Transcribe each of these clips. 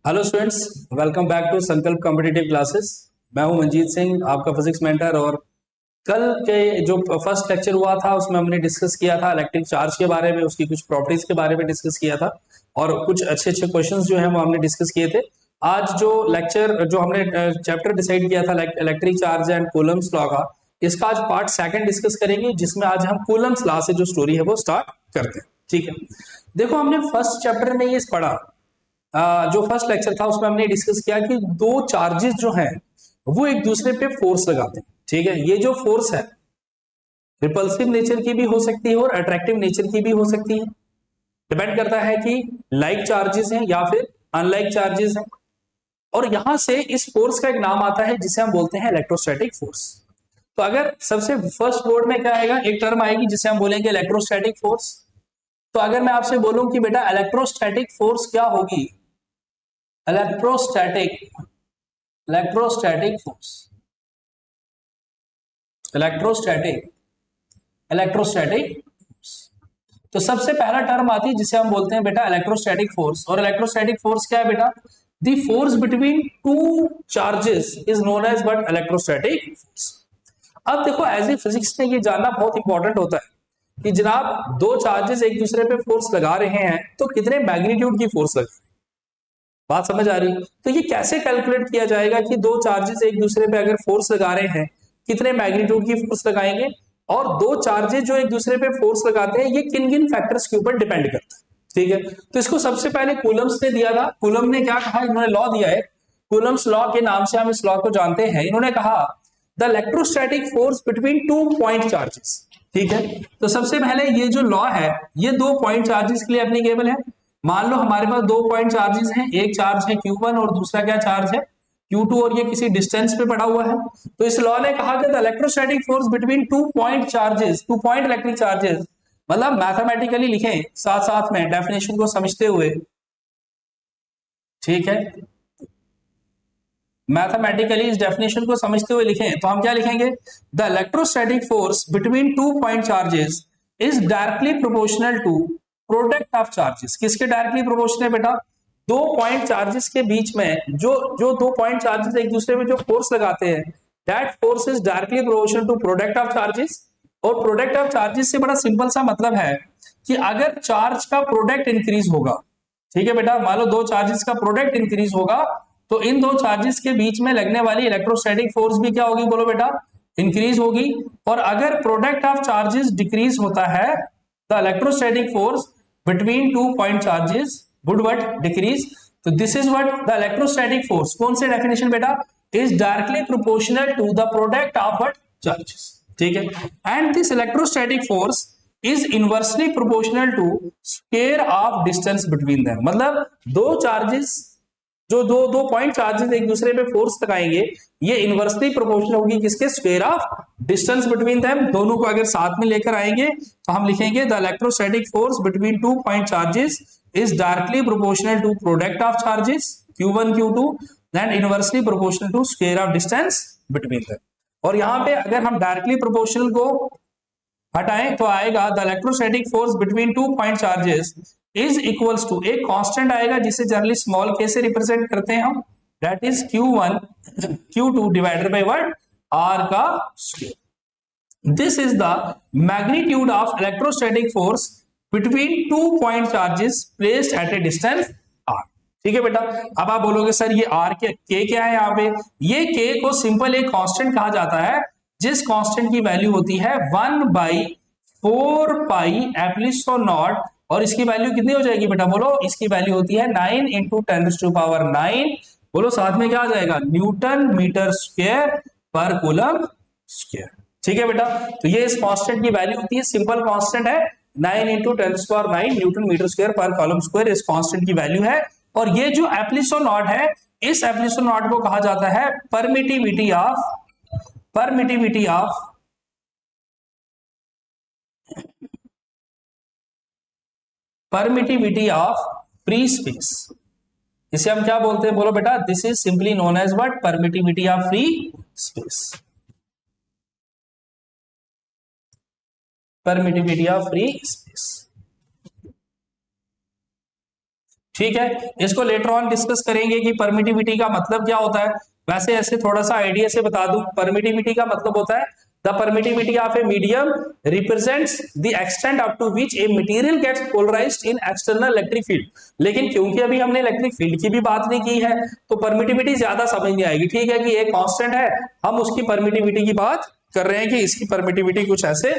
Hello students, welcome back to Sankalp competitive classes. मैं हूं मंजीत सिंह, आपका फिजिक्स मेंटर। और कल के जो फर्स्ट लेक्चर हुआ था उसमें हमने डिस्कस किया था इलेक्ट्रिक चार्ज के बारे में, उसकी कुछ प्रॉपर्टीज के बारे में डिस्कस किया था और कुछ अच्छे अच्छे क्वेश्चंस जो हैं वो हमने डिस्कस किए थे। आज जो लेक्चर जो हमने चैप्टर डिसाइड किया था electric charge and Coulomb's law का, इसका आज पार्ट सेकंड डिस्कस करेंगे, जिसमें आज हम कूलम्स लॉ से जो स्टोरी है वो स्टार्ट करते हैं। ठीक है, देखो हमने फर्स्ट चैप्टर में ये पढ़ा, जो फर्स्ट लेक्चर था उसमें हमने डिस्कस किया कि दो चार्जेस जो हैं वो एक दूसरे पे फोर्स लगाते हैं। ठीक है, ये जो फोर्स है रिपल्सिव नेचर की भी हो सकती है और अट्रैक्टिव नेचर की भी हो सकती है। डिपेंड करता है कि लाइक चार्जेस हैं या फिर अनलाइक चार्जेस हैं। और यहां से इस फोर्स का एक नाम आता है जिसे हम बोलते हैं इलेक्ट्रोस्टैटिक फोर्स। तो अगर सबसे फर्स्ट बोर्ड में क्या आएगा, एक टर्म आएगी जिसे हम बोलेंगे इलेक्ट्रोस्टैटिक फोर्स। तो अगर मैं आपसे बोलूं कि बेटा इलेक्ट्रोस्टैटिक फोर्स क्या होगी, electrostatic electrostatic force, electrostatic electrostatic force. तो सबसे पहला टर्म आती है जिसे हम बोलते हैं बेटा इलेक्ट्रोस्टैटिक फोर्स। और इलेक्ट्रोस्टैटिक फोर्स क्या है बेटा? The force between two charges is known as but electrostatic force. अब देखो, एज ए फिजिक्स में ये जानना बहुत इंपॉर्टेंट होता है कि जनाब दो चार्जेस एक दूसरे पे फोर्स लगा रहे हैं तो कितने मैग्नीट्यूड की फोर्स लग, बात समझ आ रही? तो ये कैसे कैलकुलेट किया जाएगा कि दो चार्जेस एक दूसरे पे अगर फोर्स लगा रहे हैं कितने मैग्नीट्यूड की फोर्स लगाएंगे, और दो चार्जेस जो एक दूसरे पे फोर्स लगाते हैं ये किन किन फैक्टर्स के ऊपर डिपेंड करता है। ठीक है, तो इसको सबसे पहले कूलम्स ने दिया था। कूलम ने क्या कहा, इन्होंने लॉ दिया है, कूलम्स लॉ के नाम से हम इस लॉ को जानते हैं। इन्होंने कहा the electrostatic force between two point charges. ठीक है, तो सबसे पहले ये जो लॉ है ये दो पॉइंट चार्जेस के लिए एप्लीकेबल है। मान लो हमारे पास दो पॉइंट चार्जेस हैं, एक चार्ज है Q1 और दूसरा क्या चार्ज है Q2, और ये किसी डिस्टेंस पे पड़ा हुआ है। तो इस लॉ ने कहा कि the electrostatic force between two point charges, two point electric charges, मतलब मैथमेटिकली लिखें साथ साथ में डेफिनेशन को समझते हुए। ठीक है, मैथमेटिकली इस डेफिनेशन को समझते हुए लिखें तो हम क्या लिखेंगे, the electrostatic force between two point charges is directly proportional to product of charges. किसके डायरेक्टली प्रोपोर्शनल है बेटा? दो पॉइंट चार्जेस के बीच में जो जो दो पॉइंट चार्जेस एक दूसरे में जो फोर्स लगाते हैं, that force is directly proportional to product of charges. और प्रोडक्ट ऑफ चार्जेस से बड़ा सिंपल सा मतलब है कि अगर चार्ज का प्रोडक्ट इंक्रीज होगा, ठीक है बेटा, मान लो दो चार्जेस का प्रोडक्ट इंक्रीज होगा तो इन दो चार्जेस के बीच में लगने वाली इलेक्ट्रोस्टैटिक फोर्स भी क्या होगी, बोलो बेटा? इंक्रीज होगी। और अगर प्रोडक्ट ऑफ चार्जेस डिक्रीज होता है, the electrostatic force between two point charges would what decrease. तो this is what the electrostatic force, कौन से डेफिनेशन बेटा? Is directly proportional to the product of what charges. ठीक है, and this electrostatic force is inversely proportional to square of distance between them. मतलब दो charges, जो दो दो पॉइंट चार्जेस एक दूसरे पे फोर्स लगाएंगे, ये इनवर्सली प्रोपोर्शनल होगी किसके? Square of distance between them. दोनों को अगर साथ में लेकर आएंगे तो हम लिखेंगे the electrostatic force between two point charges is directly proportional to product of charges Q1 Q2 then inversely proportional to square of distance between them. और यहां पे अगर हम डायरेक्टली प्रोपोर्शनल को हटाएं तो आएगा the electrostatic force between two point charges is equals to, एक कांस्टेंट आएगा जिसे जनरली स्मॉल के से रिप्रेजेंट करते हैं हम, that is Q1 Q2 divided by what? R का square. This is the magnitude of electrostatic force between two point charges placed at a distance R। ठीक है बेटा, अब आप बोलोगे सर ये R के क्या है यहाँ पे? ये K को सिंपल एक कांस्टेंट कहा जाता है जिस कांस्टेंट की वैल्यू होती है 1/4 पाई एप्सिलॉन नॉट। और इसकी वैल्यू कितनी हो जाएगी बेटा? बोलो, इसकी वैल्यू होती है 9 इंटू 10⁻⁹। बोलो साथ में क्या आ जाएगा? न्यूटन मीटर स्क्वायर पर कूलम स्क्वायर। ठीक है बेटा, तो ये इस कांस्टेंट की वैल्यू होती है, सिंपल कांस्टेंट है, 9 इंटू 10⁻⁹ न्यूटन मीटर स्क्वायर पर कॉलम स्क्वायर इस कांस्टेंट की वैल्यू है। और ये जो एप्सिलॉन नॉट है, इस एप्सिलॉन नॉट को कहा जाता है permittivity of, permittivity of permittivity of free space. इसे हम क्या बोलते हैं, बोलो बेटा? This is simply known as what? Permittivity of free space, permittivity of free space. ठीक है, इसको लेटर ऑन डिस्कस करेंगे कि परमिटिविटी का मतलब क्या होता है। वैसे ऐसे थोड़ा सा आइडिया से बता दूं, परमिटिविटी का मतलब होता है the permittivity of a medium represents the extent up to which a material gets polarised in external electric field. लेकिन क्योंकि अभी हमने इलेक्ट्रिक फील्ड की भी बात नहीं की है तो परमिटिविटी ज्यादा समझ नहीं आएगी। ठीक है कि एक कांस्टेंट है, हम उसकी परमिटिविटी की बात कर रहे हैं कि इसकी परमिटिविटी कुछ ऐसे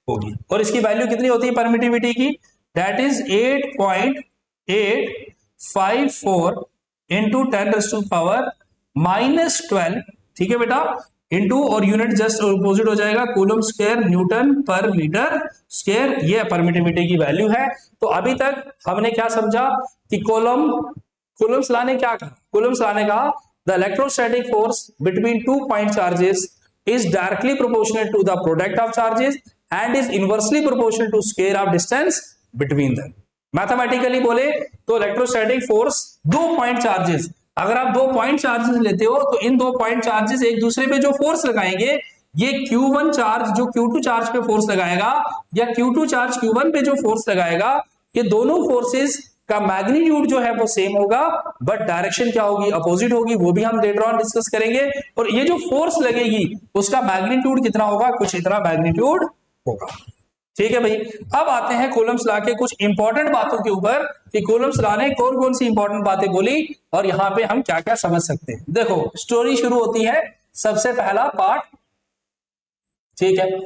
होगी। और इसकी वैल्यू कितनी होती है परमिटिविटी की, दैट इज 8.854 इंटू 10⁻⁻12। ठीक है बेटा, इंटू और यूनिट जस्ट ऑपोजिट हो जाएगा, कूलम स्क्वायर न्यूटन पर मीटर स्क्वायर, ये परमिटिविटी की वैल्यू है। तो अभी तक हमने क्या समझा कि कूलम्स लॉ ने क्या कहा, कूलम्स लॉ ने कहा the electrostatic force between two point charges is directly proportional to the product of charges and is inversely proportional to square of distance between them। Mathematically बोले तो इलेक्ट्रोस्टैटिक फोर्स दो point charges, अगर आप दो point charges लेते हो तो इन दो पॉइंट चार्जेस एक दूसरे पे जो फोर्स लगाएंगे, ये Q1 चार्ज जो Q2 चार्ज पे फोर्स लगाएगा या Q2 चार्ज Q1 पे जो फोर्स लगाएगा, ये दोनों फोर्सेस का मैग्नीट्यूड जो है वो सेम होगा बट डायरेक्शन क्या होगी, अपोजिट होगी। वो भी हम लेटर ऑन डिस्कस करेंगे। और ये जो फोर्स लगेगी उसका मैग्नीट्यूड कितना होगा, कुछ इतना मैग्नीट्यूड होगा। ठीक है भाई, अब आते हैं कूलम्स लॉ के कुछ इंपॉर्टेंट बातों के ऊपर कि कूलम्स लॉ ने कौन कौन सी इंपॉर्टेंट बातें बोली और यहां पे हम क्या क्या समझ सकते हैं। देखो स्टोरी शुरू होती है, सबसे पहला पार्ट। ठीक है,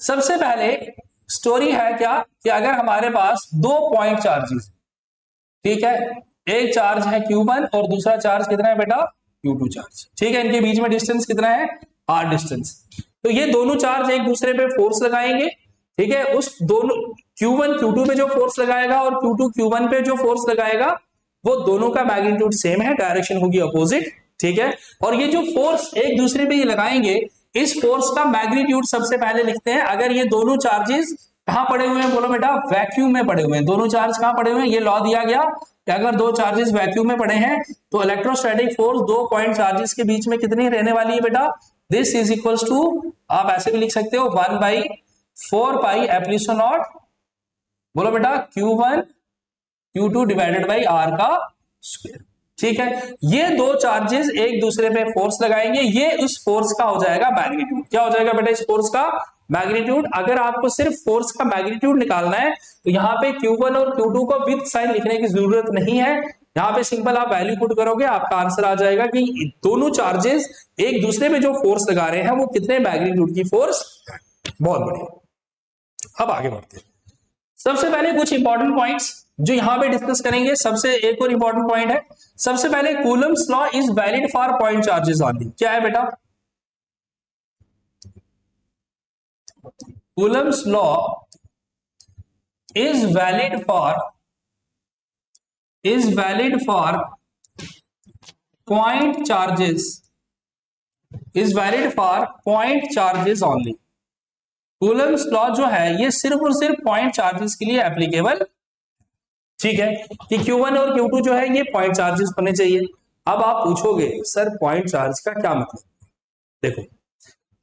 सबसे पहले स्टोरी है क्या कि अगर हमारे पास दो पॉइंट चार्जेस, ठीक है, एक चार्ज है Q1 और दूसरा चार्ज कितना है बेटा, Q2 चार्ज। ठीक है, इनके बीच में डिस्टेंस कितना है, R डिस्टेंस। तो ये दोनों चार्ज एक दूसरे पे फोर्स लगाएंगे। ठीक है, उस दोनों Q1 Q2 पे जो फोर्स लगाएगा और Q2 Q1 पे जो फोर्स लगाएगा वो दोनों का मैग्नीट्यूड सेम है, डायरेक्शन होगी अपोजिट। ठीक है, और ये जो फोर्स एक दूसरे पे ये इस फोर्स का मैग्नीट्यूड सबसे पहले लिखते हैं। अगर ये दोनों चार्जेस कहां पड़े हुए हैं, बोलो बेटा, वैक्यूम में पड़े हुए हैं। दोनों चार्ज कहां पड़े हुए हैं, ये लॉ दिया गया कि अगर दो चार्जेस वैक्यूम में पड़े हैं तो इलेक्ट्रोस्टैटिक फोर्स दो पॉइंट चार्जेस के बीच में कितनी रहने वाली है बेटा, दिस इज इक्वल्स टू, आप ऐसे भी लिख सकते हो 1/4 पाई एप्सिलॉन नॉट, बोलो बेटा, Q1 Q2 divided by R का स्क्वायर। ठीक है, ये दो चार्जेस एक दूसरे पे फोर्स लगाएंगे, ये उस फोर्स का हो जाएगा मैग्नीट्यूड। क्या हो जाएगा बेटा, इस फोर्स का मैग्नीट्यूड। अगर आपको सिर्फ फोर्स का मैग्नीट्यूड निकालना है तो यहाँ पे Q1 और Q2 को विद साइन लिखने की जरूरत नहीं है, यहाँ पे सिंपल आप वैल्यू पुट करोगे, आपका आंसर आ जाएगा कि दोनों चार्जेस एक दूसरे पे जो फोर्स लगा रहे हैं वो कितने मैग्नीट्यूड की फोर्स। बहुत बढ़िया, अब आगे बढ़ते हैं। सबसे पहले कुछ इंपॉर्टेंट पॉइंट्स जो यहां पे डिस्कस करेंगे। सबसे एक और इंपॉर्टेंट पॉइंट है, सबसे पहले Coulomb's law is valid for point charges only. क्या है बेटा, Coulomb's law is valid for point charges, is valid for point charges only. Coulomb's law जो है ये सिर्फ और सिर्फ पॉइंट चार्जेस के लिए एप्लीकेबल। ठीक है, कि Q1 और Q2 जो है ये पॉइंट चार्जेस होने चाहिए। अब आप पूछोगे सर पॉइंट चार्ज का क्या मतलब, देखो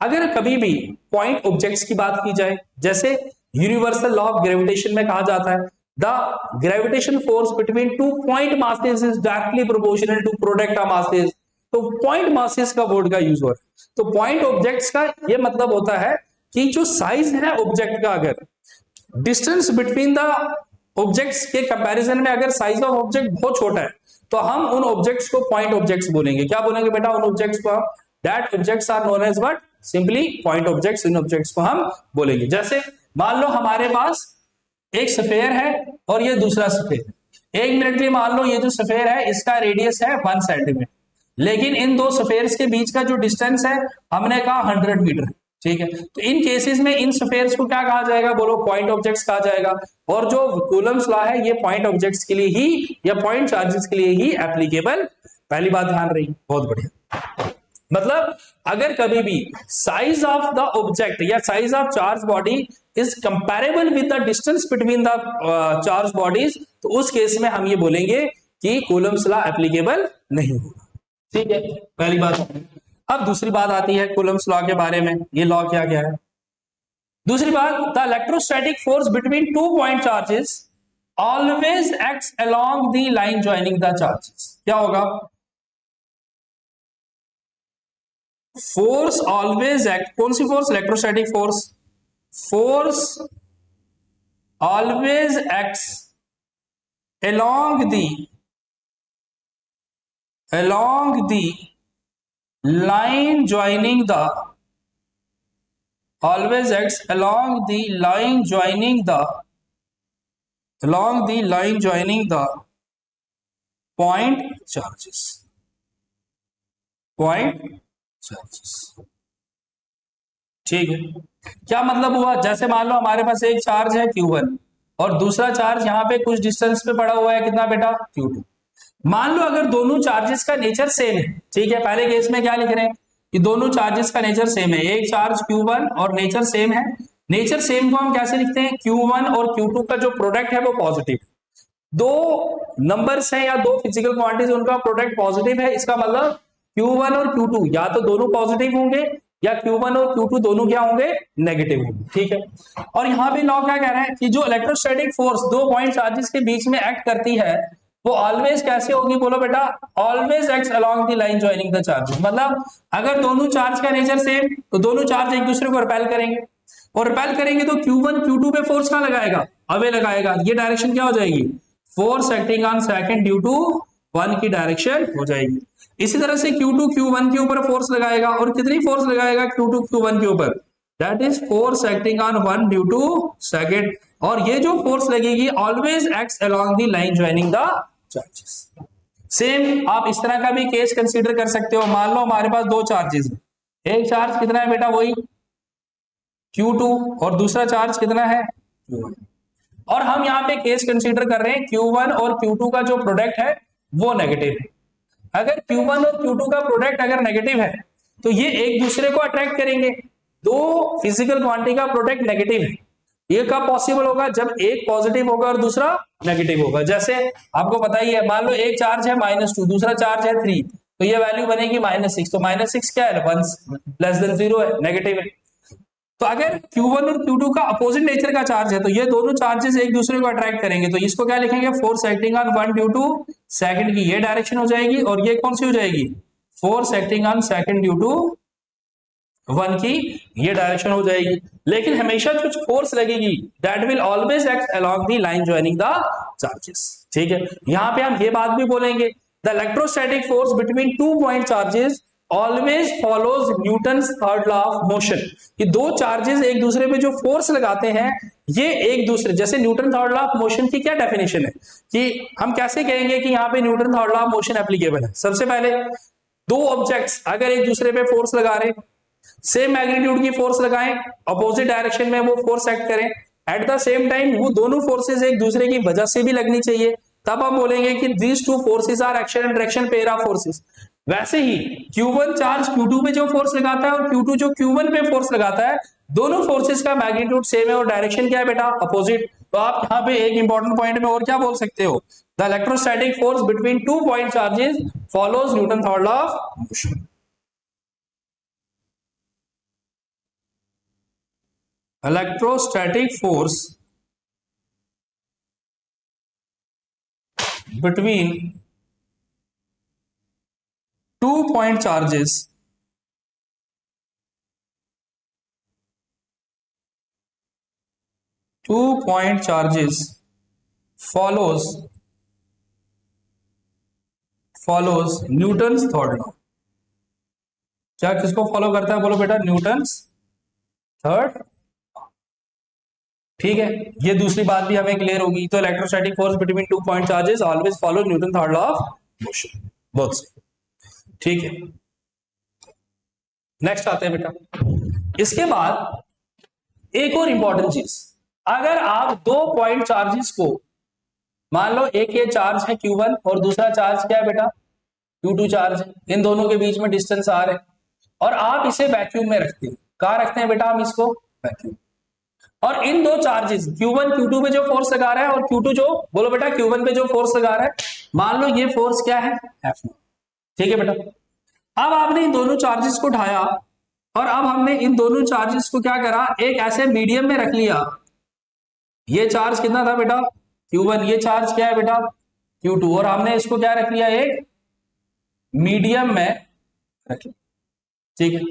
अगर कभी भी पॉइंट ऑब्जेक्ट्स की बात की जाए, जैसे यूनिवर्सल लॉ ऑफ ग्रेविटेशन में कहा जाता है the gravitation force between two point masses is directly proportional to product of masses. तो पॉइंट मासेस का वर्ड का यूज हो रहा है। तो पॉइंट ऑब्जेक्ट्स का ये मतलब होता है कि जो साइज है ऑब्जेक्ट का, अगर डिस्टेंस बिटवीन द ऑब्जेक्ट्स के कंपैरिजन में अगर साइज ऑफ ऑब्जेक्ट बहुत छोटा है तो हम उन ऑब्जेक्ट्स को पॉइंट ऑब्जेक्ट्स बोलेंगे। क्या बोलेंगे बेटा उन ऑब्जेक्ट्स को, that objects are known as what, simply point objects. इन ऑब्जेक्ट्स को हम बोलेंगे। जैसे मान लो हमारे पास एक स्फेयर है और ये दूसरा स्फेयर। एक मिनट में मान लो ये जो स्फेयर है इसका रेडियस है 1 सेंटीमीटर, लेकिन इन दो स्फेयर्स के बीच का जो डिस्टेंस है हमने कहा 100 मीटर। ठीक है, तो इन केसेस में इन स्फेयर्स को क्या कहा जाएगा, बोलो पॉइंट ऑब्जेक्ट्स कहा जाएगा। और जो कूलम्स लॉ है ये पॉइंट ऑब्जेक्ट्स के लिए ही या पॉइंट चार्जेस के लिए ही एप्लीकेबल। पहली बात ध्यान रही, बहुत बढ़िया। मतलब अगर कभी भी साइज ऑफ द ऑब्जेक्ट या size of charge body is comparable with the distance between the charge bodies, तो उस केस में हम ये बोलेंगे कि कूलम्स लॉ एप्लीकेबल नहीं होगा। ठीक है, पहली बात। अब दूसरी बात आती है कूलम्स लॉ के बारे में, ये लॉ क्या क्या है। दूसरी बात, the electrostatic force between two point charges always acts along the line joining the charges, क्या होगा? फोर्स ऑलवेज एक्ट, कौन सी force? Electrostatic force. Force always acts along the line joining the, always acts along the line joining the point charges, ठीक है। क्या मतलब हुआ? जैसे मान लो हमारे पास एक चार्ज है Q1 और दूसरा चार्ज यहाँ पे कुछ डिस्टेंस पे पड़ा हुआ है, कितना बेटा? Q2। मान लो अगर दोनों चार्जेस का नेचर सेम है, ठीक है, पहले केस में क्या लिख रहे हैं कि दोनों चार्जेस का नेचर सेम है, एक चार्ज Q1 और नेचर सेम है। नेचर सेम को हम कैसे लिखते हैं? Q1 और Q2 का जो प्रोडक्ट है वो पॉजिटिव, दो नंबर्स हैं या दो फिजिकल क्वांटिटीज उनका प्रोडक्ट पॉजिटिव है, इसका मतलब Q1 और Q2 या तो दोनों पॉजिटिव होंगे या Q1 और Q2 दोनों क्या होंगे? नेगेटिव होंगे, ठीक है। और यहाँ पे लॉ क्या कह रहा है कि जो इलेक्ट्रोस्टैटिक फोर्स दो पॉइंट चार्जेस के बीच में एक्ट करती है वो ऑलवेज कैसे होगी? बोलो बेटा, always acts along the line joining the charge. मतलब अगर दोनों चार्ज का नेचर सेम तो दोनों चार्ज एक दूसरे को रिपेल करेंगे, और रिपेल करेंगे तो Q1 Q2 पे फोर्स कहाँ लगाएगा? अवे लगाएगा। ये डायरेक्शन क्या हो जाएगी? Force acting on second due to one की डायरेक्शन हो जाएगी। इसी तरह से Q2 Q1 के ऊपर फोर्स लगाएगा, और कितनी फोर्स लगाएगा Q2 Q1 के ऊपर? That is force acting on one due to second, और ये जो फोर्स लगेगी always acts along the line joining the charges. Same आप इस तरह का भी केस कंसीडर कर सकते हो। मान लो हमारे पास दो चार्जेस हैं, एक चार्ज कितना है बेटा? वही Q2, और दूसरा चार्ज कितना है? Q1। और हम यहाँ पे केस कंसीडर कर रहे हैं Q1 और Q2 का जो प्रोडक्ट है वो नेगेटिव है। अगर Q1 और Q2 का प्रोडक्ट अगर नेगेटिव है तो ये एक दूसरे को अट्रैक्ट करेंगे। दो फिजिकल क्वांटिटी का प्रोडक्ट नेगेटिव है, ये कब पॉसिबल होगा? जब एक पॉजिटिव होगा और दूसरा नेगेटिव होगा। जैसे आपको पता ही है, मान लो एक चार्ज है -2, दूसरा चार्ज है 3, तो ये वैल्यू बनेगी -6। तो -6 क्या है? 1 लेस देन 0 है, नेगेटिव है। तो अगर Q1 और Q2 का अपोजिट नेचर का चार्ज है तो ये दोनों चार्जेस एक दूसरे को अट्रैक्ट करेंगे, तो इसको क्या लिखेंगे? Force acting on one due to second की ये डायरेक्शन हो जाएगी, और ये कौन सी हो जाएगी? Force acting on second due to one की ये डायरेक्शन हो जाएगी। लेकिन हमेशा कुछ फोर्स लगेगी, that will always act along the line joining the charges, ठीक है। यहां पे हम ये बात भी बोलेंगे, the electrostatic force between two point charges always follows Newton's third law of motion. कि दो चार्जेस एक दूसरे पे जो फोर्स लगाते हैं ये एक दूसरे, जैसे Newton third law of motion की क्या डेफिनेशन है कि हम कैसे कहेंगे कि यहाँ पे Newton third law of motion applicable है? सबसे पहले दो ऑब्जेक्ट्स अगर एक दूसरे पे फोर्स लगा रहे, सेम मैग्नीट्यूड की फोर्स लगाएं, अपोजिट डायरेक्शन में वो फोर्स एक्ट करें, एट द सेम टाइम वो दोनों फोर्सेस एक दूसरे की वजह से भी लगनी चाहिए, तब हम बोलेंगे कि these two forces are action and direction pair of forces. वैसे ही Q1 चार्ज Q2 पे जो फोर्स लगाता है और Q2 जो Q1 पे फोर्स लगाता है, दोनों फोर्सेस का मैग्नीट्यूड सेम है और डायरेक्शन क्या है बेटा? अपोजिट। तो आप यहाँ पे एक इंपॉर्टेंट पॉइंट में और क्या बोल सकते हो? The electrostatic force between two point charges follows Newton third law of motion. Electrostatic force between 2 point charges follows Newton's third law. क्या किसको फॉलो करता है? बोलो बेटा, न्यूटन्स थर्ड, ठीक है। ये दूसरी बात भी हमें क्लियर होगी। तो electrostatic force between two point charges always follow Newton third law of motion, बहुत सही, ठीक है। नेक्स्ट आते हैं बेटा, इसके बाद एक और इंपॉर्टेंट चीज, अगर आप दो पॉइंट चार्जेस को, मान लो एक ये चार्ज है Q1 और दूसरा चार्ज क्या है बेटा? Q2 चार्ज है, इन दोनों के बीच में डिस्टेंस R है, और आप इसे वैक्यूम में रखते हैं। कहां रखते हैं बेटा हम इसको? वैक्यूम। और इन दो चार्जेस Q1 Q2 पे जो फोर्स लगा रहा है और Q2 जो, बोलो बेटा, Q1 पे जो फोर्स लगा रहा है, मान लो ये फोर्स क्या है? F0, ठीक है बेटा। अब आपने इन दोनों चार्जेस को उठाया और अब हमने इन दोनों चार्जेस को क्या करा? एक ऐसे मीडियम में रख लिया। ये चार्ज कितना था बेटा? Q1 ये चार्ज क्या है बेटा Q2, और हमने इसको क्या रख लिया एक मीडियम में रख लिया, ठीक है।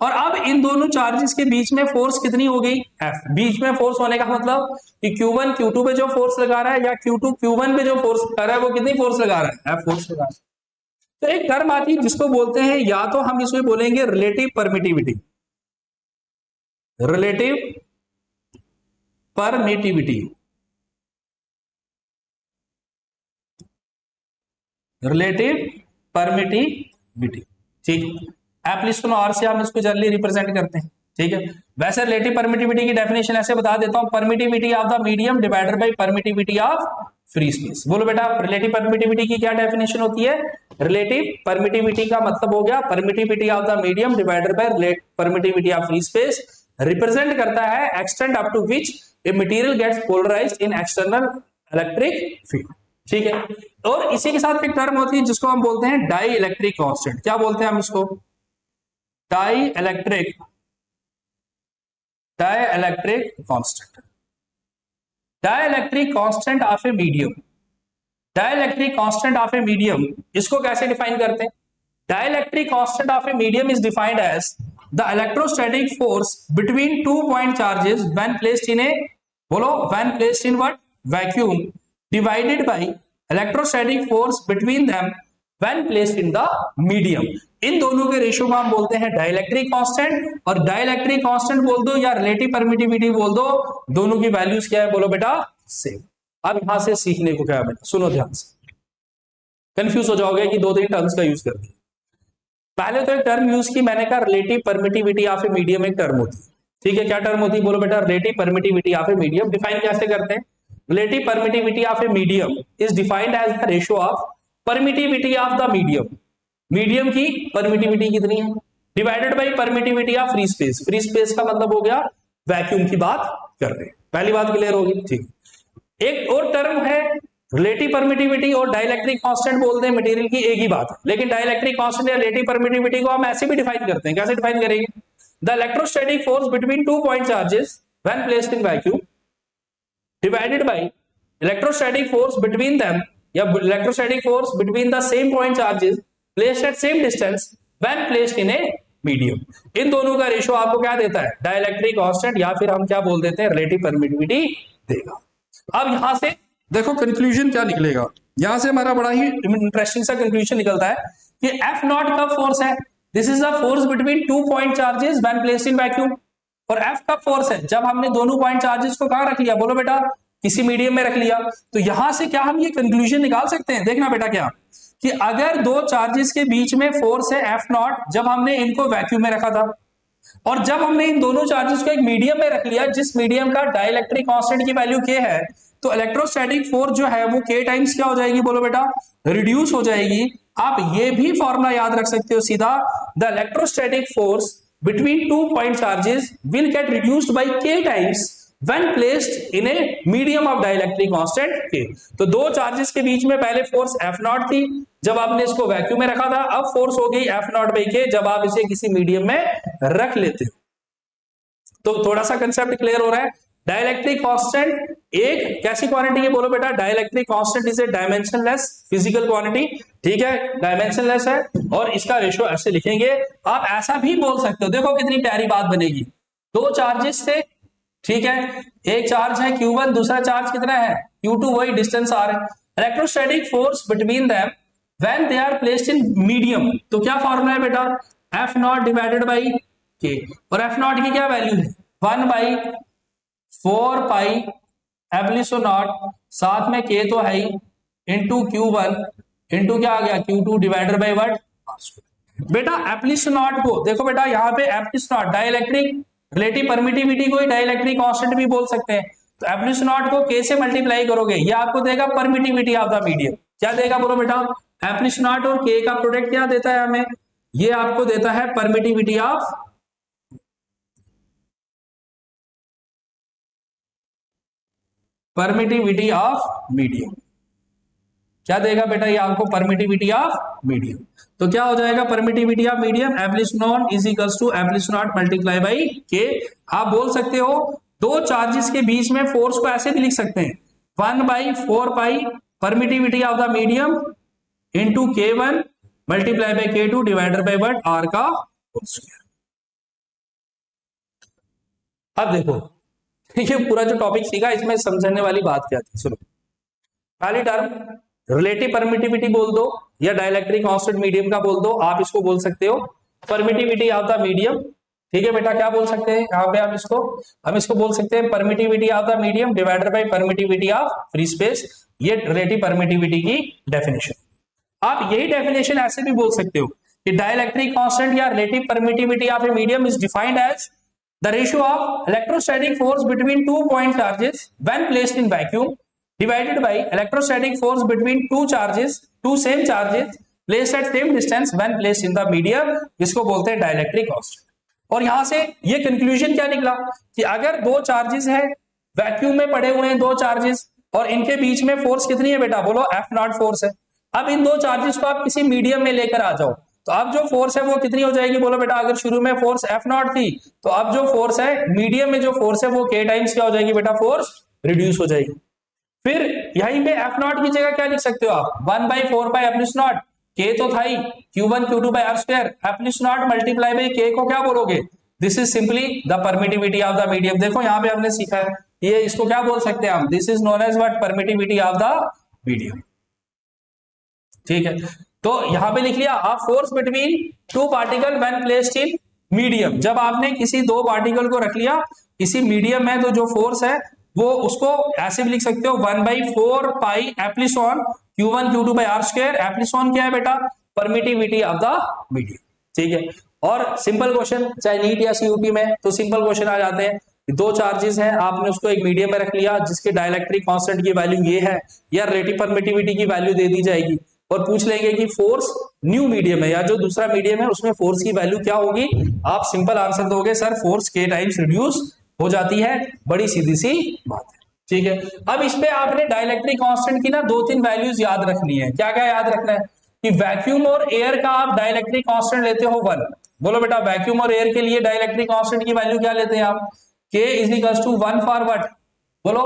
और अब इन दोनों चार्जेस के बीच में फोर्स कितनी हो गई F। बीच में फोर्स होने का मतलब कि Q1 Q2 पे जो फोर्स लगा रहा है या Q2 Q1 पे जो फोर्स लगा रहा है वो कितनी फोर्स लगा रहा है F फोर्स लगा रहा है। तो एक टर्म आती है जिसको बोलते हैं, या तो हम इसको बोलेंगे relative permittivity, relative permittivity, relative permittivity, ठीक है। एप्लिस्टन आर से हम इसको जनरली रिप्रेजेंट करते हैं, ठीक है। वैसे रिलेटिव परमिटिविटी की डेफिनेशन ऐसे बता देता हूं, permittivity of the medium divided by permittivity of free space. बोलो बेटा रिलेटिव परमिटिविटी की क्या डेफिनेशन होती है। रिलेटिव परमिटिविटी का मतलब हो गया permittivity of the medium divided by permittivity of free space, represent करता है extent up to which a material gets polarised in external electric field, ठीक है। और इसी के साथ एक टर्म होती है जिसको हम बोलते हैं डाई इलेक्ट्रिक कांस्टेंट। क्या बोलते हैं हम इसको, dielectric constant, dielectric constant of a medium, dielectric constant of a medium, इसको कैसे डिफाइन करते हैं। Dielectric constant of a medium is defined as the electrostatic force between 2 point charges when placed in a, बोलो when placed in what, vacuum, divided by electrostatic force between them when placed in the medium. इन दोनों के ratio को हम बोलते हैं dielectric constant, और dielectric constant बोल दो या रिलेटिव परमिटिविटी बोल दो, दोनों की वैल्यूज क्या है बोलो बेटा सेम। अब यहां से सीखने को क्या है बेटा, सुनो ध्यान से, कंफ्यूज हो जाओगे कि दो तीन टर्म्स का यूज कर दिया। पहले तो एक टर्म यूज की मैंने कहा relative permittivity of a medium, एक टर्म होती है, ठीक है। क्या टर्म होती है बोलो बेटा, relative permittivity of a medium. Define कैसे करते हैं, relative permittivity of a medium is defined as the ratio of permittivity of the medium, medium की परमिटिविटी कितनी है, divided by permittivity of free space. Free space का मतलब हो गया वैक्यूम की बात कर रहे हैं, पहली बात क्लियर होगी, ठीक। एक और टर्म है रिलेटिव परमिटिविटी और डाइलेक्ट्रिक कांस्टेंट बोलते हैं मटेरियल की, एक ही बात है। लेकिन डाइलेक्ट्रिक कांस्टेंट या रिलेटिव परमिटिविटी को हम ऐसे भी डिफाइन करते हैं, कैसे डिफाइन करेंगे, the electrostatic force between 2 point charges when placed in vacuum divided by electrostatic force between them, या electrostatic force between the same point charges placed at same distance when placed in a medium. इन दोनों का ratio आपको क्या देता है, dielectric constant, या फिर हम क्या बोल देते हैं रिलेटिव परमिटिविटी देगा। अब यहां से देखो कंक्लूजन क्या निकलेगा, यहां से हमारा बड़ा ही इंटरेस्टिंग सा कंक्लूजन निकलता है कि एफ नॉट कब फोर्स है, this is the force between 2 point charges when placed in vacuum. और एफ कब फोर्स है, जब हमने दोनों पॉइंट चार्जेस को कहां रख लिया, बोलो बेटा किसी मीडियम में रख लिया। तो यहां से क्या हम ये कंक्लूजन निकाल सकते हैं, देखना बेटा क्या, कि अगर दो चार्जेस के बीच में फोर्स है एफ नॉट, जब हमने इनको वैक्यूम में रखा था, और जब हमने इन दोनों चार्जेस को एक मीडियम में रख लिया जिस मीडियम का डाइलेक्ट्रिक कांस्टेंट की वैल्यू के है, तो इलेक्ट्रोस्टैटिक फोर्स जो है वो के टाइम्स क्या हो जाएगी बोलो बेटा, रिड्यूस हो जाएगी। आप ये भी फॉर्मूला याद रख सकते हो सीधा, the electrostatic force between 2 point charges will get reduced by के times when placed in a medium of dielectric constant K। तो दो चार्जेस के बीच में पहले फोर्स F नॉट थी, जब आपने इसको वैक्यूम में रखा था, अब फोर्स हो गई F नॉट बाई K जब आप इसे किसी मीडियम में रख लेते हो। तो थोड़ा सा कंसेप्ट क्लियर हो रहा है। डाइलेक्ट्रिक कांस्टेंट एक कैसी क्वांटिटी है बोलो बेटा, dielectric constant is a dimensionless physical quantity, ठीक है, डायमेंशनलेस है, और इसका रेशियो ऐसे लिखेंगे। आप ऐसा भी बोल सकते हो, देखो कितनी प्यारी बात बनेगी, दो चार्जेस थे, ठीक है, एक चार्ज है Q1, दूसरा चार्ज कितना है Q2, वही डिस्टेंस आ रहा है। Electrostatic force between them when they are placed in medium, तो क्या फॉर्मूला है बेटा, F naught divided by K, और F नॉट की क्या वैल्यू है 1/4 पाई एप्सिलॉन नॉट, साथ में K तो है ही, इंटू Q1 इंटू क्या आ गया Q2 डिवाइडेड बाई व्हाट। बेटा एप्सिलॉन नॉट को देखो बेटा, यहाँ पे epsilon not dielectric, relative permittivity को ही डाइलेक्ट्रिक कांस्टेंट भी बोल सकते हैं। तो एप्सिलॉन नॉट को K से मल्टीप्लाई करोगे, ये आपको देगा परमिटिविटी ऑफ द मीडियम। क्या देगा बोलो बेटा, एप्सिलॉन नॉट और K का प्रोडक्ट क्या देता है हमें, ये आपको देता है परमिटिविटी ऑफ मीडियम। क्या देगा बेटा, ये आपको परमिटिविटी ऑफ मीडियम। तो क्या हो जाएगा permittivity of medium, epsilon is equals to epsilon naught multiply by K। आप बोल सकते हो दो चार्जेस के बीच में फोर्स को ऐसे भी लिख सकते हैं, 1/4 pi permittivity of the medium into K1 multiply by K2 divided by what R का होल स्क्वायर। अब देखो ये पूरा जो टॉपिक सीखा इसमें समझने वाली बात क्या थी, सुनो। पहली टर्म रिलेटिव परमिटिविटी बोल दो या डाइलेक्ट्रिक कांस्टेंट मीडियम का बोल दो, आप इसको बोल सकते हो परमिटिविटी ऑफ द मीडियम। ठीक है बेटा, क्या बोल सकते हैं यहाँ पे हम इसको बोल सकते हैं permittivity of the medium divided by permittivity of free space. ये रिलेटिव परमिटिविटी की डेफिनेशन। आप यही डेफिनेशन ऐसे भी बोल सकते हो कि डाइलेक्ट्रिक कांस्टेंट या relative permittivity of a medium is defined as the ratio of electrostatic force between 2 point charges when placed in vacuum divided by electrostatic force between two same charges placed at same distance when placed in the medium, इसको बोलते हैं dielectric constant. और यहां से ये conclusion क्या निकला कि अगर दो चार्जेस है, वैक्यूम में पड़े हुए हैं दो चार्जेस, और इनके बीच में फोर्स कितनी है बेटा, बोलो F0 फोर्स है। अब इन दो चार्जेस को आप किसी मीडियम में लेकर आ जाओ, तो अब जो फोर्स है वो कितनी हो जाएगी, बोलो बेटा। अगर शुरू में फोर्स F0 थी, तो अब जो फोर्स है मीडियम में, जो फोर्स है वो K टाइम्स क्या हो जाएगी बेटा, फोर्स रिड्यूस हो जाएगी। फिर यहीं पे F0 की जगह क्या लिख सकते हो आप, 1/4 पाई एप्सिलॉन K तो था ही, Q1 Q2 by R² epsilon multiply by K को क्या बोलोगे, this is simply the permittivity of the medium. देखो यहाँ पे हमने सीखा है, ये इसको क्या बोल सकते हैं हम, this is known as what, permittivity of the medium. ठीक है, तो यहां पे लिख लिया आप force between two particle when placed in medium. जब आपने किसी दो पार्टिकल को रख लिया किसी मीडियम में, तो जो फोर्स है वो उसको ऐसे भी लिख सकते हो 1/4 pi epsilon Q1 Q2 by R²। Epsilon क्या है बेटा, परमिटिविटी ऑफ द मीडियम। ठीक है, और सिंपल क्वेश्चन चाहे नीट या CUT में, तो सिंपल क्वेश्चन आ जाते हैं। दो चार्जेस हैं, आपने उसको एक मीडियम में रख लिया जिसके डाइलेक्ट्रिक कांस्टेंट की वैल्यू ये है, या रिलेटिव परमिटिविटी की वैल्यू दे दी जाएगी, और पूछ लेंगे कि फोर्स न्यू मीडियम है या जो दूसरा मीडियम है उसमें फोर्स की वैल्यू क्या होगी। आप सिंपल आंसर दोगे sir force K times reduce हो जाती है, बड़ी सीधी सी बात है। ठीक है, अब इस पे आपने डाइलेक्ट्रिक कांस्टेंट की ना 2-3 वैल्यूज याद रखनी है। क्या क्या याद रखना है कि वैक्यूम और एयर का आप डाइलेक्ट्रिक कांस्टेंट लेते हो 1। बोलो बेटा, वैक्यूम और एयर के लिए डाइलेक्ट्रिक कांस्टेंट की वैल्यू क्या लेते हैं आप, K is equal to 1 for what, बोलो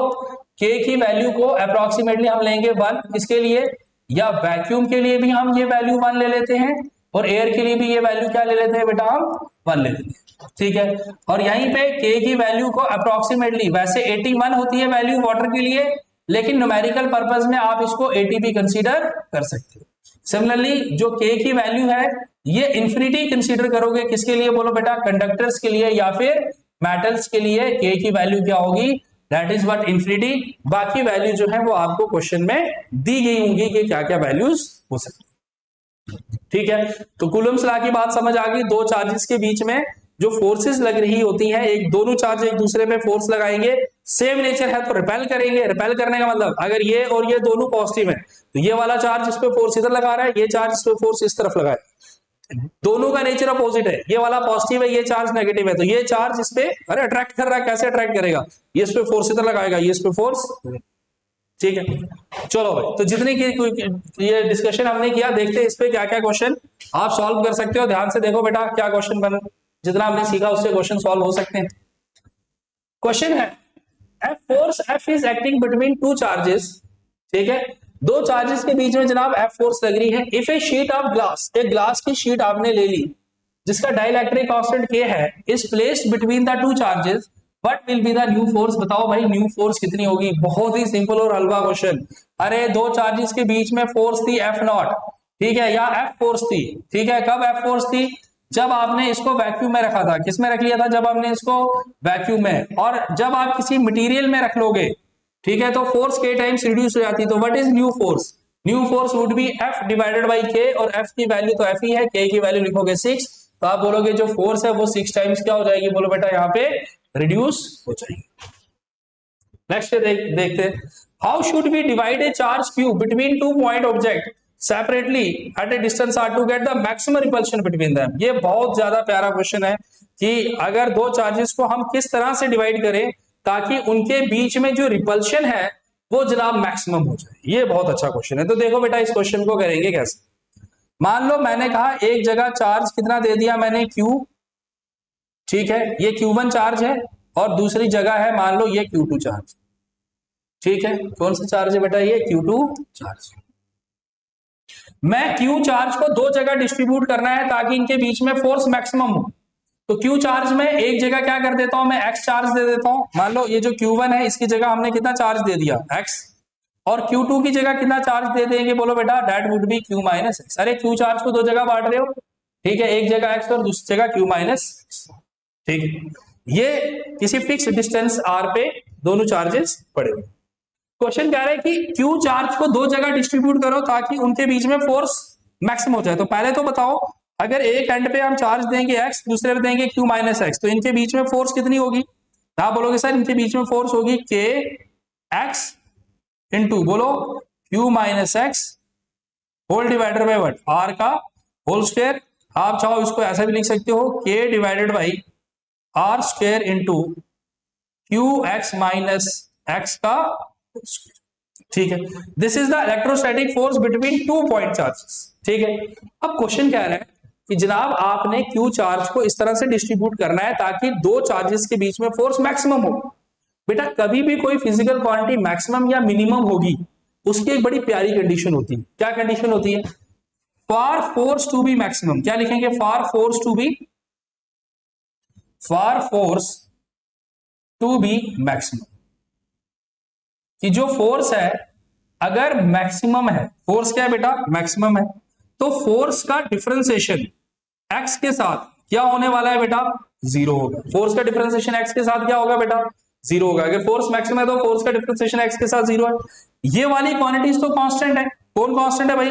K की वैल्यू को अप्रोक्सीमेटली हम लेंगे 1 इसके लिए, या वैक्यूम के लिए भी हम ये वैल्यू 1 ले लेते हैं, और एयर के लिए भी ये वैल्यू क्या ले लेते हैं बेटा, हम 1 ले लेते हैं। ठीक है, और यहीं पे K की वैल्यू को अप्रोक्सीमेटली, वैसे 81 होती है वैल्यू वाटर के लिए, लेकिन न्यूमेरिकल पर्पस में आप इसको 80 भी कंसीडर कर सकते हो। सिमिलरली जो K की वैल्यू है ये इंफिनिटी कंसीडर करोगे किसके लिए, बोलो बेटा, कंडक्टर्स के लिए या फिर मेटल्स के लिए K की वैल्यू क्या होगी, दैट इज व्हाट, इंफिनिटी। बाकी वैल्यू जो है वो आपको क्वेश्चन में दी गई होंगी कि क्या क्या वैल्यूज हो सकती। ठीक है, तो कूलम्स लॉ की बात समझ आ गई। दो चार्जेस के बीच में जो फोर्सेस लग रही होती हैं, एक दोनों चार्ज एक दूसरे पे फोर्स लगाएंगे, सेम नेचर है तो रिपेल करेंगे। रिपेल करने का मतलब अगर ये और ये दोनों पॉजिटिव है तो ये वाला चार्ज इस पे फोर्स इधर लगा रहा है, ये चार्ज इस पे फोर्स इस तरफ लगा है, दोनों का नेचर अपोजिट है, ये वाला पॉजिटिव है ये चार्ज नेगेटिव है, तो ये चार्ज इस पे अरे अट्रैक्ट कर रहा है, कैसे अट्रैक्ट करेगा, ये इस पे फोर्स इधर लगाएगा, ये इस पे फोर्स। ठीक है, चलो भाई, तो जितनी की ये डिस्कशन हमने किया, देखते हैं इस पे क्या क्या क्वेश्चन आप सॉल्व कर सकते हो। ध्यान से देखो बेटा क्या क्वेश्चन बना, जितना हमने सीखा उससे क्वेश्चन सॉल्व हो सकते हैं। क्वेश्चन है force F is acting between two charges. ठीक है, दो चार्जेस के बीच में जनाब F फोर्स लग रही है। If A sheet of glass, एक ग्लास की शीट आपने ले ली जिसका डाइलेक्ट्रिक कांस्टेंट K है, is placed between the two charges, what will be the new force. बताओ भाई न्यू फोर्स कितनी होगी। बहुत ही सिंपल और हल्का क्वेश्चन। अरे दो चार्जेस के बीच में फोर्स थी F0, ठीक है, या F फोर्स थी। ठीक है, कब F फोर्स थी, जब आपने इसको वैक्यूम में रखा था। किस में रख लिया था, जब आपने इसको वैक्यूम में। और जब आप किसी मटेरियल में रख लोगे, ठीक है, तो फोर्स K टाइम्स रिड्यूस हो जाती है। तो what is new force, new force would be F divided by K, और F की वैल्यू तो F ही है, K की वैल्यू लिखोगे 6, तो आप बोलोगे जो फोर्स है वो 6 टाइम्स क्या हो जाएगी, बोलो बेटा यहाँ पे रिड्यूस हो जाएगी। नेक्स्ट देखते हैं, how should we divide a charge Q between two point object separately at a distance R to get the maximum repulsion between them. ये बहुत ज्यादा प्यारा क्वेश्चन है कि अगर दो चार्जेस को हम किस तरह से डिवाइड करें ताकि उनके बीच में जो रिपल्शन है वो जनाब मैक्सिमम हो जाए। ये बहुत अच्छा क्वेश्चन है। तो देखो बेटा इस क्वेश्चन को करेंगे कैसे। मान लो मैंने कहा एक जगह चार्ज कितना दे दिया मैंने Q, ठीक है, ये Q1 चार्ज है, और दूसरी जगह है मान लो ये Q2 चार्ज। ठीक है, कौन सा चार्ज है बेटा? ये Q2 चार्ज। मैं Q चार्ज को दो जगह डिस्ट्रीब्यूट करना है ताकि इनके बीच में फोर्स मैक्सिमम हो। तो Q चार्ज में एक जगह क्या कर देता हूं मैं, X चार्ज दे देता हूं। मान लो ये जो Q1 है इसकी जगह हमने कितना चार्ज दे दिया, X। और Q2 की जगह कितना चार्ज दे देंगे बोलो बेटा? That would B Q minus x. अरे Q चार्ज को दो जगह बांट रहे हो, ठीक है, एक जगह X और दूसरी जगह Q माइनस। ठीक है, ये किसी फिक्स डिस्टेंस R पे दोनों चार्जेस पड़े हुए। क्वेश्चन कह रहा है कि Q चार्ज को दो जगह डिस्ट्रीब्यूट करो ताकि उनके बीच में फोर्स मैक्सिमम हो जाए। तो पहले तो बताओ, अगर एक एंड पे हम चार्ज देंगे X, दूसरे पे देंगे Q माइनस एक्स, तो इनके बीच में फोर्स कितनी होगी? आप बोलोगे सर इनके बीच में फोर्स होगी K X इंटू बोलो Q minus X whole divided by what? R का होल स्क्वायर। आप चाहो इसको ऐसा भी लिख सकते हो, K divided by R square into Q X minus X का। ठीक है, this is the electrostatic force between two point charges. ठीक है, अब क्वेश्चन कह रहा है कि जनाब आपने Q चार्ज को इस तरह से डिस्ट्रीब्यूट करना है ताकि दो चार्जेस के बीच में फोर्स मैक्सिमम हो। बेटा कभी भी कोई फिजिकल क्वांटिटी मैक्सिमम या मिनिमम होगी, उसकी एक बड़ी प्यारी कंडीशन होती है। क्या कंडीशन होती है? For force to be maximum, क्या लिखेंगे? For force to be, for force to be maximum, कि जो फोर्स है अगर मैक्सिमम है, फोर्स क्या है बेटा? मैक्सिमम है, तो फोर्स का डिफरेंशिएशन एक्स के साथ क्या होने वाला है बेटा? जीरो होगा। फोर्स का डिफरेंशिएशन एक्स के साथ क्या होगा बेटा? जीरो होगा। अगर फोर्स मैक्सिमम है तो फोर्स का डिफरेंशिएशन एक्स के साथ जीरो है। ये वाली क्वांटिटीज तो कांस्टेंट है। कौन कांस्टेंट है भाई?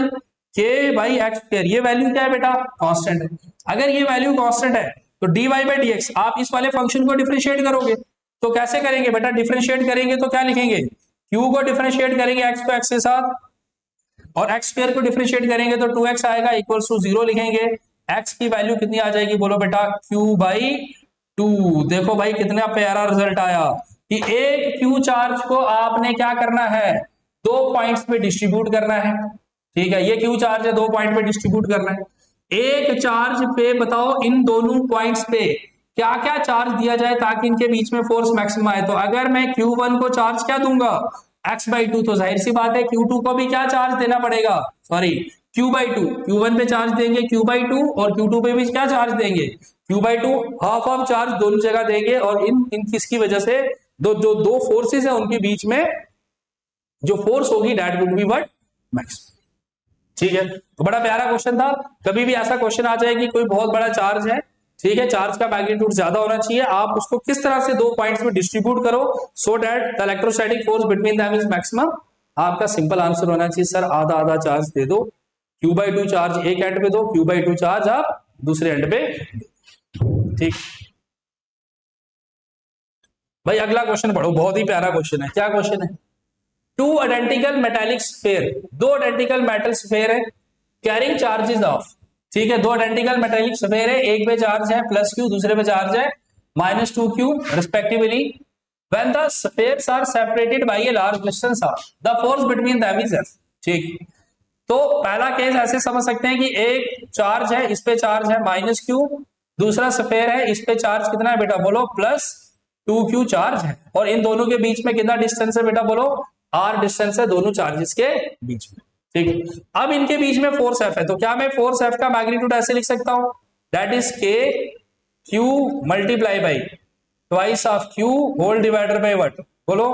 के बाई एक्स स्क्वायर। ये वैल्यू क्या है बेटा? कांस्टेंट है। अगर ये वैल्यू कांस्टेंट है तो d y by d x, आप इस वाले फंक्शन को डिफरेंशिएट करोगे तो कैसे करेंगे बेटा? डिफरेंशिएट करेंगे तो क्या लिखेंगे? क्यू को डिफरेंशिएट करेंगे एक्स को एक्स के साथ, और एक्स स्क्वायर को डिफरेंशिएट करेंगे तो 2x आएगा इक्वल्स टू 0 लिखेंगे। x की वैल्यू कितनी आ जाएगी बोलो बेटा? q by 2। देखो भाई कितना प्यारा रिजल्ट आया कि एक q चार्ज को आपने क्या करना है? दो पॉइंट्स पे डिस्ट्रीब्यूट करना है। ठीक है, ये q चार्ज है, दो पॉइंट पे डिस्ट्रीब्यूट करना है। एक चार्ज पे बताओ इन दोनों पॉइंट्स पे क्या क्या चार्ज दिया जाए ताकि इनके बीच में फोर्स मैक्सिमम आए। तो अगर मैं Q1 को चार्ज क्या दूंगा? x बाई 2, तो जाहिर सी बात है Q2 को भी क्या चार्ज देना पड़ेगा? Sorry, Q by 2। Q1 पे चार्ज देंगे Q बाई 2 और Q2 पे भी क्या चार्ज देंगे? Q by 2। Half of charge दोनों जगह देंगे और इन किसकी वजह से? दो फोर्सेस है उनके बीच में जो फोर्स होगी that would be what? Maximum. ठीक है, तो बड़ा प्यारा क्वेश्चन था। कभी भी ऐसा क्वेश्चन आ जाए कि कोई बहुत बड़ा चार्ज है, ठीक है, चार्ज का मैग्नीट्यूड ज्यादा होना चाहिए, आप उसको किस तरह से दो पॉइंट्स में डिस्ट्रीब्यूट करो so that the electrostatic force between them is maximum. आपका सिंपल आंसर होना चाहिए सर आधा आधा चार्ज दे दो। Q बाई 2 चार्ज एक एंड पे दो, Q बाई 2 चार्ज आप दूसरे एंड पे। ठीक भाई, अगला क्वेश्चन पढ़ो, बहुत ही प्यारा क्वेश्चन है। क्या क्वेश्चन है? टू आइडेंटिकल मेटालिक स्फीयर, दो आइडेंटिकल मेटल स्फीयर है कैरिंग चार्जेस ऑफ। ठीक है, दो आइडेंटिकल मेटालिक स्फीयर है, एक पे चार्ज है प्लस क्यू, दूसरे पे चार्ज है minus 2q respectively. When the spheres are separated by a large distance R, the force between them is F. ठीक, तो पहला केस ऐसे समझ सकते हैं कि एक चार्ज है, इस पे चार्ज है माइनस क्यू, दूसरा स्फीयर है, इस पे चार्ज कितना है बेटा? बोलो प्लस 2q चार्ज है, और इन दोनों के बीच में कितना डिस्टेंस है बेटा? बोलो r डिस्टेंस है दोनों चार्जेस के बीच में। ठीक है, अब इनके बीच में फोर्स F है, तो क्या मैं फोर्स F का मैग्नीट्यूड ऐसे लिख सकता हूं? That is k q multiply by twice of q whole divided by what? बोलो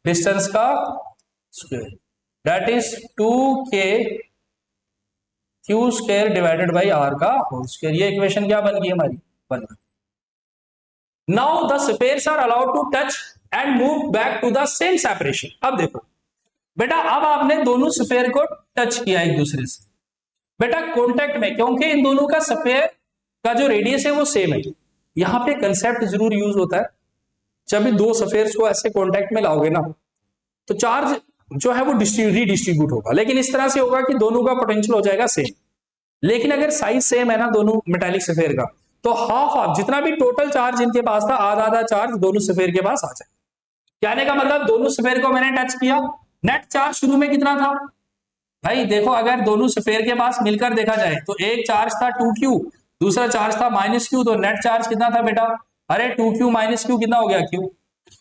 डिस्टेंस का square, that is 2k q square divided by r का होल स्क्वायर। ये इक्वेशन क्या बन गई हमारी? बन गई। Now the spheres are allowed to touch and move back to the same separation. अब देखो बेटा, अब आपने दोनों स्फीयर को टच किया एक दूसरे से बेटा कांटेक्ट में, क्योंकि इन दोनों का स्फीयर का जो रेडियस है वो सेम है। यहां पे कंसेप्ट जरूर यूज होता है, जब भी दो स्फीयर्स को ऐसे कांटेक्ट में लाओगे ना तो चार्ज जो है वो रीडिस्ट्रीब्यूट होगा, लेकिन इस तरह से होगा कि दोनों का पोटेंशियल हो जाएगा सेम। लेकिन अगर साइज सेम है ना दोनों मेटालिक स्फीयर का, तो हाफ हाफ जितना भी टोटल चार्ज इनके पास था, आधा आधा चार्ज दोनों स्फीयर के पास आ जाए। कहने का मतलब दोनों स्फीयर को मैंने टच किया, नेट चार्ज शुरू में कितना था भाई? देखो अगर दोनों स्फीयर के पास मिलकर देखा जाए तो एक चार्ज था 2q, दूसरा चार्ज था माइनस q, तो नेट चार्ज कितना था बेटा? अरे 2q माइनस q कितना हो गया? q।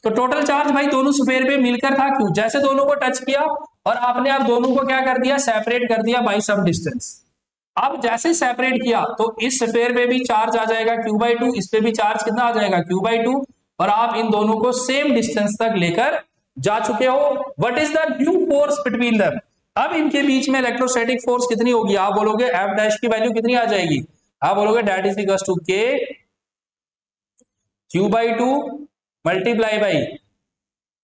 तो टोटल चार्ज भाई दोनों स्फीयर पे मिलकर था क्यू। जैसे दोनों को टच किया और आपने अब दोनों को क्या कर दिया, सेपरेट कर दिया बाई सम डिस्टेंस। अब जैसे सेपरेट किया तो इस स्फीयर पे भी चार्ज आ जाएगा Q/2, इस पे भी चार्ज कितना आ जाएगा Q/2, और आप इन दोनों को सेम डिस्टेंस तक लेकर जा चुके हो। What is the new force between them? अब इनके बीच में इलेक्ट्रोस्टैटिक फोर्स कितनी होगी? आप बोलोगे एफ डैश की वैल्यू कितनी आ जाएगी? आप बोलोगे that is equal to K Q/2 multiply by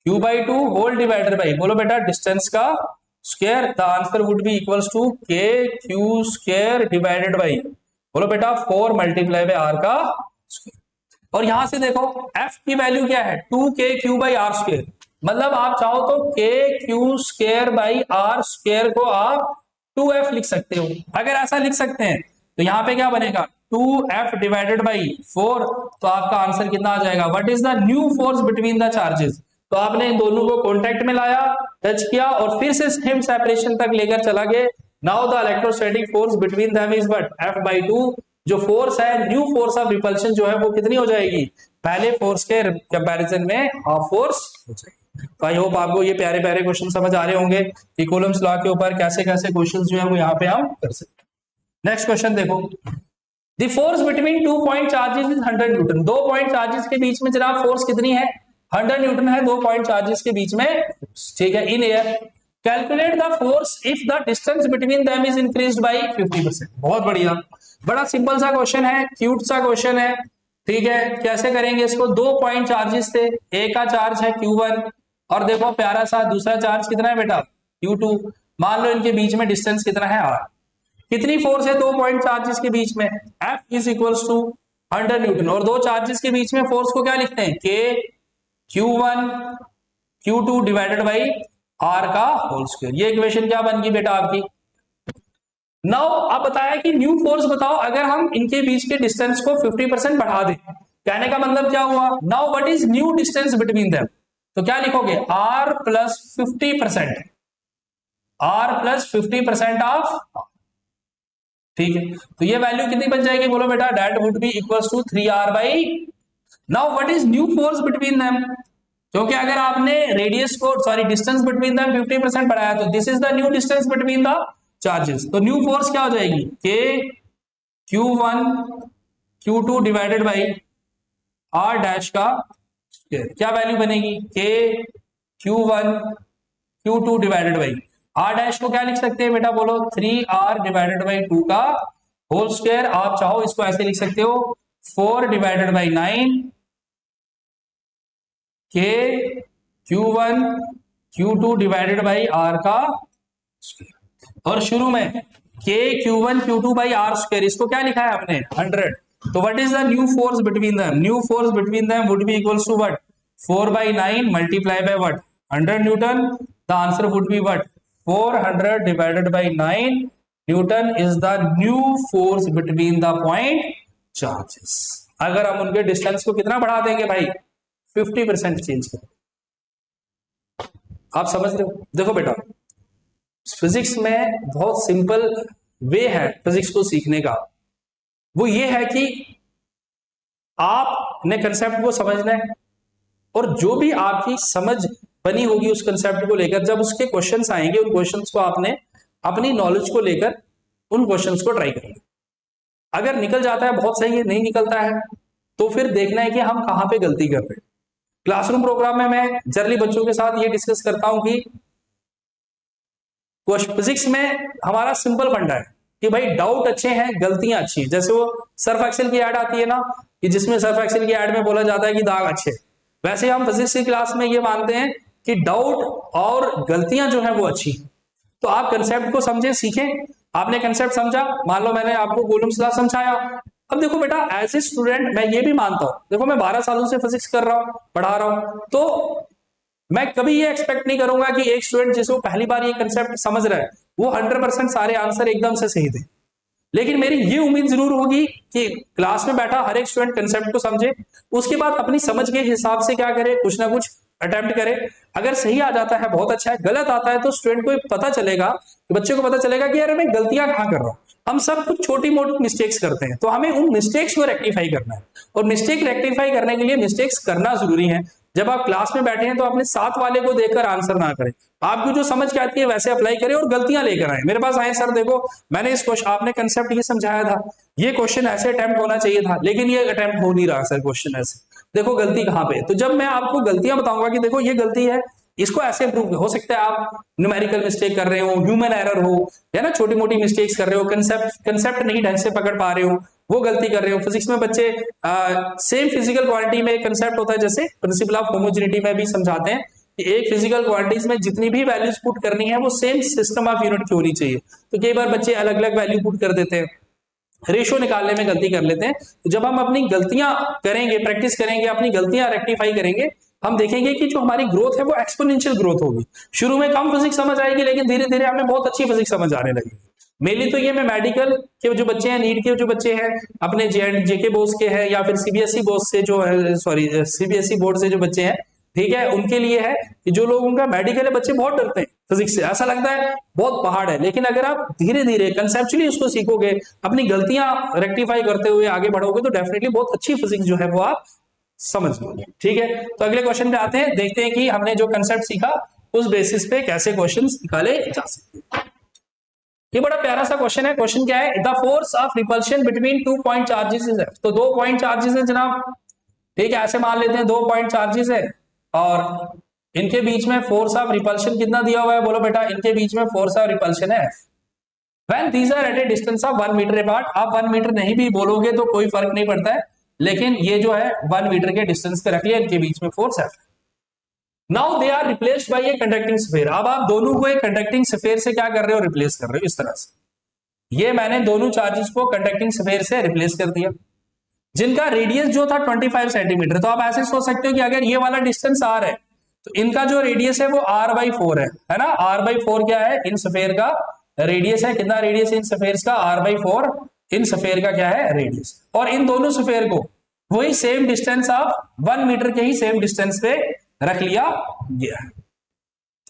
Q/2 whole divided by, बोलो बेटा डिस्टेंस का square. The answer would be equals to K Q square divided by, बोलो बेटा 4 मल्टीप्लाई बाई आर का स्क्वायर। और यहां से देखो एफ की वैल्यू क्या है, 2k/q बाई आर स्क्वायर। मतलब आप चाहो तो K Q square by R square को आप 2f लिख सकते हो। अगर ऐसा लिख सकते हैं तो यहाँ पे क्या बनेगा 2f डिवाइडेड बाई 4, तो आपका आंसर कितना आ जाएगा? What is the new force between the charges? तो आपने इन दोनों को कांटेक्ट में लाया, टच किया और फिर से सेम सेपरेशन तक लेकर चला गए। Now the electrostatic force between them is what? f/2। जो फोर्स है, न्यू फोर्स ऑफ रिपल्शन जो है वो कितनी हो जाएगी? पहले फोर्स के कंपैरिजन में हाफ फोर्स हो जाएगी। तो आई होप आपको ये प्यारे प्यारे क्वेश्चन समझ आ रहे होंगे कि कूलम्स लॉ के ऊपर कैसे कैसे क्वेश्चंस जो है वो यहाँ पे हम कर सकते। नेक्स्ट क्वेश्चन देखो, the force between 2 point charges is 100 Newton. 2 point charges के बीच में जनाब फोर्स कितनी है? 100 न्यूटन है 2 पॉइंट चार्जेस के बीच में, ठीक है, in air. Calculate the force if the distance between them is increased by 50%। बहुत बढ़िया, बड़ा सिंपल सा क्वेश्चन है, क्यूट सा क्वेश्चन है, ठीक है। कैसे करेंगे इसको? 2 पॉइंट चार्जेस थे, एक का चार्ज है Q1 और देखो प्यारा सा दूसरा चार्ज कितना है बेटा Q2। मान लो इनके बीच में डिस्टेंस कितना है R। कितनी फोर्स है 2 पॉइंट चार्जेस के बीच में? F is equals to 100 newton. और दो चार्जेस के बीच में फोर्स को क्या लिखते हैं? K Q1 Q2 divided by R का होल स्क्वायर। ये इक्वेशन क्या बन गई बेटा आपकी? नाउ आप बताया कि न्यू फोर्स बताओ अगर हम इनके बीच के डिस्टेंस को 50% बढ़ा दें। कहने का मतलब क्या हुआ? Now what is new distance between them? तो क्या लिखोगे? R plus 50%, R plus 50% of, ठीक है। तो ये वैल्यू कितनी बन जाएगी? बोलो बेटा that would be equals to 3R by. Now what is new force between them? क्योंकि अगर आपने रेडियस को सॉरी डिस्टेंस बिटवीन देम 50% बढ़ाया तो this is the new distance between the charges. तो न्यू फोर्स क्या हो जाएगी? K Q1 Q2 divided by R dash का स्क्वायर। क्या वैल्यू बनेगी? K Q1 Q2 divided by R dash को क्या लिख सकते हैं बेटा? बोलो 3R डिवाइडेड बाई 2 का होल स्क्वायर। आप चाहो इसको ऐसे लिख सकते हो 4 divided by 9 K Q1 Q2 divided by R का स्क्वायर। और शुरू में K Q1 Q2 by R square, इसको क्या लिखा है आपने? 100। तो what is the new force between them? New force between them would be equals to what? 4/9 multiply by what? 100 newton. The answer would be what? 400 divided by 9 newton is the new force between the point charges. अगर हम उनके distance को कितना बढ़ा देंगे भाई? 50% change कर। आप समझ रहे हो? देखो बेटा फिजिक्स में बहुत सिंपल वे है फिजिक्स को सीखने का। वो ये है कि आपने कंसेप्ट को समझना है और जो भी आपकी समझ बनी होगी उस कंसेप्ट को लेकर, जब उसके क्वेश्चंस आएंगे उन क्वेश्चंस को आपने अपनी नॉलेज को लेकर उन क्वेश्चंस को ट्राई करना। अगर निकल जाता है बहुत सही है, नहीं निकलता है तो फिर देखना है कि हम कहां पे गलती कर रहे हैं। क्लासरूम प्रोग्राम में मैं जनरली बच्चों के साथ ये डिस्कस करता हूं कि फिजिक्स में हमारा सिंपल फंडा है कि भाई डाउट अच्छे हैं, गलतियां अच्छी हैं। जैसे वो सर्फ एक्सेल की ऐड आती है ना, कि जिसमें सर्फ एक्सेल की ऐड में बोला जाता है कि दाग अच्छे, वैसे हम फिजिक्स की क्लास में ये मानते हैं कि डाउट और गलतियां जो है वो अच्छी। तो आप कंसेप्ट को समझे, सीखें। आपने कंसेप्ट समझा, मान लो मैंने आपको कूलम्स लॉ समझाया। अब देखो बेटा एज ए स्टूडेंट मैं ये भी मानता हूं, देखो मैं 12 सालों से फिजिक्स कर रहा हूं, पढ़ा रहा हूं, तो मैं कभी ये एक्सपेक्ट नहीं करूंगा कि एक स्टूडेंट जिसे वो पहली बार ये कंसेप्ट समझ रहा है वो 100% सारे आंसर एकदम से सही दे। लेकिन मेरी ये उम्मीद जरूर होगी कि क्लास में बैठा हर एक स्टूडेंट कंसेप्ट को समझे, उसके बाद अपनी समझ के हिसाब से क्या करे, कुछ ना कुछ अटेम्प्ट करे। अगर सही आ जाता है बहुत अच्छा है, गलत आता है तो स्टूडेंट को पता चलेगा, बच्चे को पता चलेगा कि यार मैं गलतियां कहां कर रहा हूं। हम सब कुछ छोटी मोटी मिस्टेक्स करते हैं, तो हमें उन मिस्टेक्स को रेक्टिफाई करना है और मिस्टेक रेक्टिफाई करने के लिए मिस्टेक्स करना जरूरी है। जब आप क्लास में बैठे हैं तो अपने साथ वाले को देखकर आंसर ना करें, आपको जो समझ के आती है वैसे अप्लाई करें और गलतियां लेकर आए। मेरे पास आए, सर देखो मैंने इस क्वेश्चन, आपने कंसेप्ट ये समझाया था, ये क्वेश्चन ऐसे अटेम्प्ट होना चाहिए था, लेकिन ये अटेम्प्ट हो नहीं रहा सर क्वेश्चन ऐसे, देखो गलती कहाँ पे है। तो जब मैं आपको गलतियां बताऊंगा कि देखो ये गलती है, इसको ऐसे इम्प्रूव, हो सकता है आप न्यूमेरिकल मिस्टेक कर रहे हो, ह्यूमन एरर हो, है ना, छोटी मोटी मिस्टेक्स कर रहे हो, कंसेप्ट नहीं ढंग से पकड़ पा रहे हो, वो गलती कर रहे हो। फिजिक्स में बच्चे सेम फिजिकल क्वांटिटी में एक कंसेप्ट होता है, जैसे प्रिंसिपल ऑफ होमोजेनिटी में भी समझाते हैं कि एक फिजिकल क्वांटिटीज में जितनी भी वैल्यूज पुट करनी है वो सेम सिस्टम ऑफ यूनिट की होनी चाहिए। तो कई बार बच्चे अलग अलग वैल्यू पुट कर देते हैं, रेशो निकालने में गलती कर लेते हैं। तो जब हम अपनी गलतियां करेंगे, प्रैक्टिस करेंगे, अपनी गलतियां रेक्टिफाई करेंगे, हम देखेंगे कि जो हमारी ग्रोथ है वो एक्सपोनेंशियल ग्रोथ होगी। शुरू में कम फिजिक्स समझ आएगी, लेकिन धीरे धीरे हमें बहुत अच्छी फिजिक्स समझ आने लगेगी। मेनली तो ये मैं मेडिकल के जो बच्चे हैं, नीट के जो बच्चे हैं, अपने जेके बोर्ड के हैं, या फिर सीबीएसई बोर्ड से जो है, सॉरी सीबीएसई बोर्ड से जो बच्चे हैं, ठीक है, उनके लिए है कि जो लोग उनका मेडिकल है, बच्चे बहुत डरते हैं फिजिक्स से, ऐसा लगता है बहुत पहाड़ है। लेकिन अगर आप धीरे धीरे कंसेप्चुअली उसको सीखोगे, अपनी गलतियां रेक्टिफाई करते हुए आगे बढ़ोगे, तो डेफिनेटली बहुत अच्छी फिजिक्स जो है वो आप समझ लोगे। ठीक है, तो अगले क्वेश्चन पे आते हैं, देखते हैं कि हमने जो कंसेप्ट सीखा उस बेसिस पे कैसे क्वेश्चन निकाले जा सकते हैं। ये बड़ा प्यारा सा क्वेश्चन है। क्वेश्चन क्या है, the force of repulsion between 2 point charges is, तो 2 पॉइंट चार्जेस है जनाब, ठीक है, ऐसे मान लेते हैं 2 पॉइंट चार्जेस है, और इनके बीच में फोर्स ऑफ रिपल्शन कितना दिया हुआ है, बोलो बेटा, इनके बीच में फोर्स ऑफ रिपल्शन है when these are at a distance of 1 metre apart. आप 1 मीटर नहीं भी बोलोगे तो कोई फर्क नहीं पड़ता है, लेकिन ये जो है 1 मीटर के डिस्टेंस पे रख लिया, इनके बीच में फोर्स है। Now they are replaced by a conducting sphere. अब आप दोनों को एक कंडक्टिंग स्फीयर से क्या कर रहे हो, रिप्लेस कर रहे हो, इस तरह से। ये मैंने दोनों चार्जेस को कंडक्टिंग स्फीयर से रिप्लेस कर दिया, जिनका रेडियस जो था 25 सेंटीमीटर। तो आप ऐसे सोच सकते हो कि अगर ये वाला डिस्टेंस r है, तो इनका जो रेडियस है वो r/4 है ना। r/4 क्या है, इन स्फीयर का रेडियस है, कितना रेडियस इन स्फीयर्स का, r/4 इन स्फीयर का क्या है, रेडियस। और इन दोनों स्फीयर को वही सेम डिस्टेंस ऑफ 1 मीटर के ही सेम डिस्टेंस पे रख लिया गया है,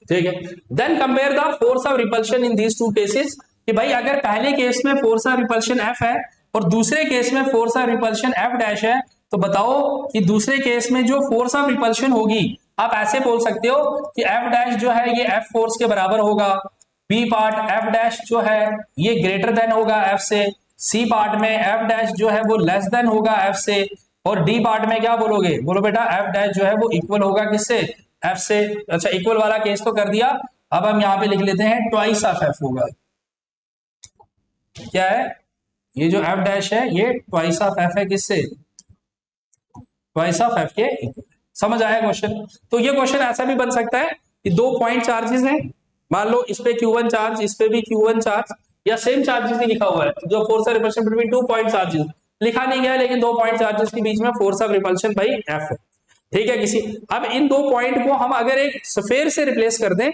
ठीक है। Then compare the force of repulsion in these two cases, कि भाई अगर पहले केस में फोर्स ऑफ रिपल्शन F है और दूसरे केस में force of repulsion F dash है, तो बताओ कि दूसरे केस में जो फोर्स ऑफ रिपल्शन होगी, आप ऐसे बोल सकते हो कि F डैश जो है ये F फोर्स के बराबर होगा, B पार्ट F डैश जो है ये ग्रेटर देन होगा F से, C पार्ट में F डैश जो है वो लेस देन होगा F से, और D पार्ट में क्या बोलोगे, बोलो बेटा F डैश जो है वो इक्वल होगा किससे, F से। अच्छा, इक्वल वाला केस तो कर दिया, अब हम यहाँ पे लिख लेते हैं ट्वाइस ऑफ F होगा। क्या है, ये जो F डैश है ये ट्वाइस ऑफ F है, किससे, ट्वाइस ऑफ F के इक्वल। समझ आया क्वेश्चन। तो ये क्वेश्चन ऐसा भी बन सकता है कि 2 पॉइंट चार्जेस हैं, मान लो इस पे Q1 चार्ज, इस पे भी Q1 चार्ज, या सेम चार्जेस ही लिखा हुआ है, जो force of repulsion between 2 point charges लिखा नहीं गया, लेकिन 2 पॉइंट चार्जेस के बीच में force of repulsion by F है, ठीक है किसी। अब इन 2 पॉइंट को हम अगर एक स्फीयर से रिप्लेस कर दें,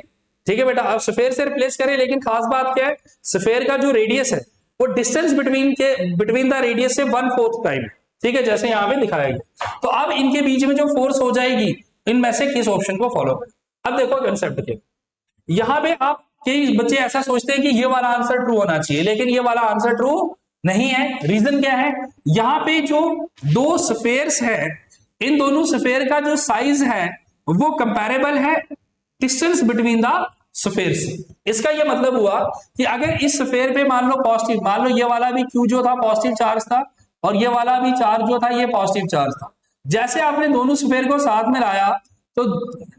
ठीक है बेटा, अब स्फीयर से रिप्लेस करें, लेकिन खास बात क्या है, स्फीयर का जो रेडियस है वो डिस्टेंस बिटवीन द रेडियस से 1/4 टाइम, ठीक है, जैसे यहाँ पे दिखाया गया। तो अब इनके बीच में जो फोर्स हो जाएगी, इनमें से किस ऑप्शन को फॉलो करें। अब देखो कंसेप्ट के, यहाँ पे आप कई बच्चे ऐसा सोचते हैं कि ये वाला आंसर ट्रू होना चाहिए, लेकिन ये वाला आंसर ट्रू नहीं है। रीजन क्या है, यहाँ पे जो 2 स्फीयर्स है, इन दोनों स्फीयर का जो साइज है वो कंपैरेबल है डिस्टेंस बिटवीन द स्फीयर से। इसका ये मतलब हुआ कि अगर इस स्फीयर पे मान लो पॉजिटिव, मान लो ये वाला भी Q जो था पॉजिटिव चार्ज था, और ये वाला भी चार्ज जो था ये पॉजिटिव चार्ज था, जैसे आपने दोनों स्फीयर को साथ में लाया, तो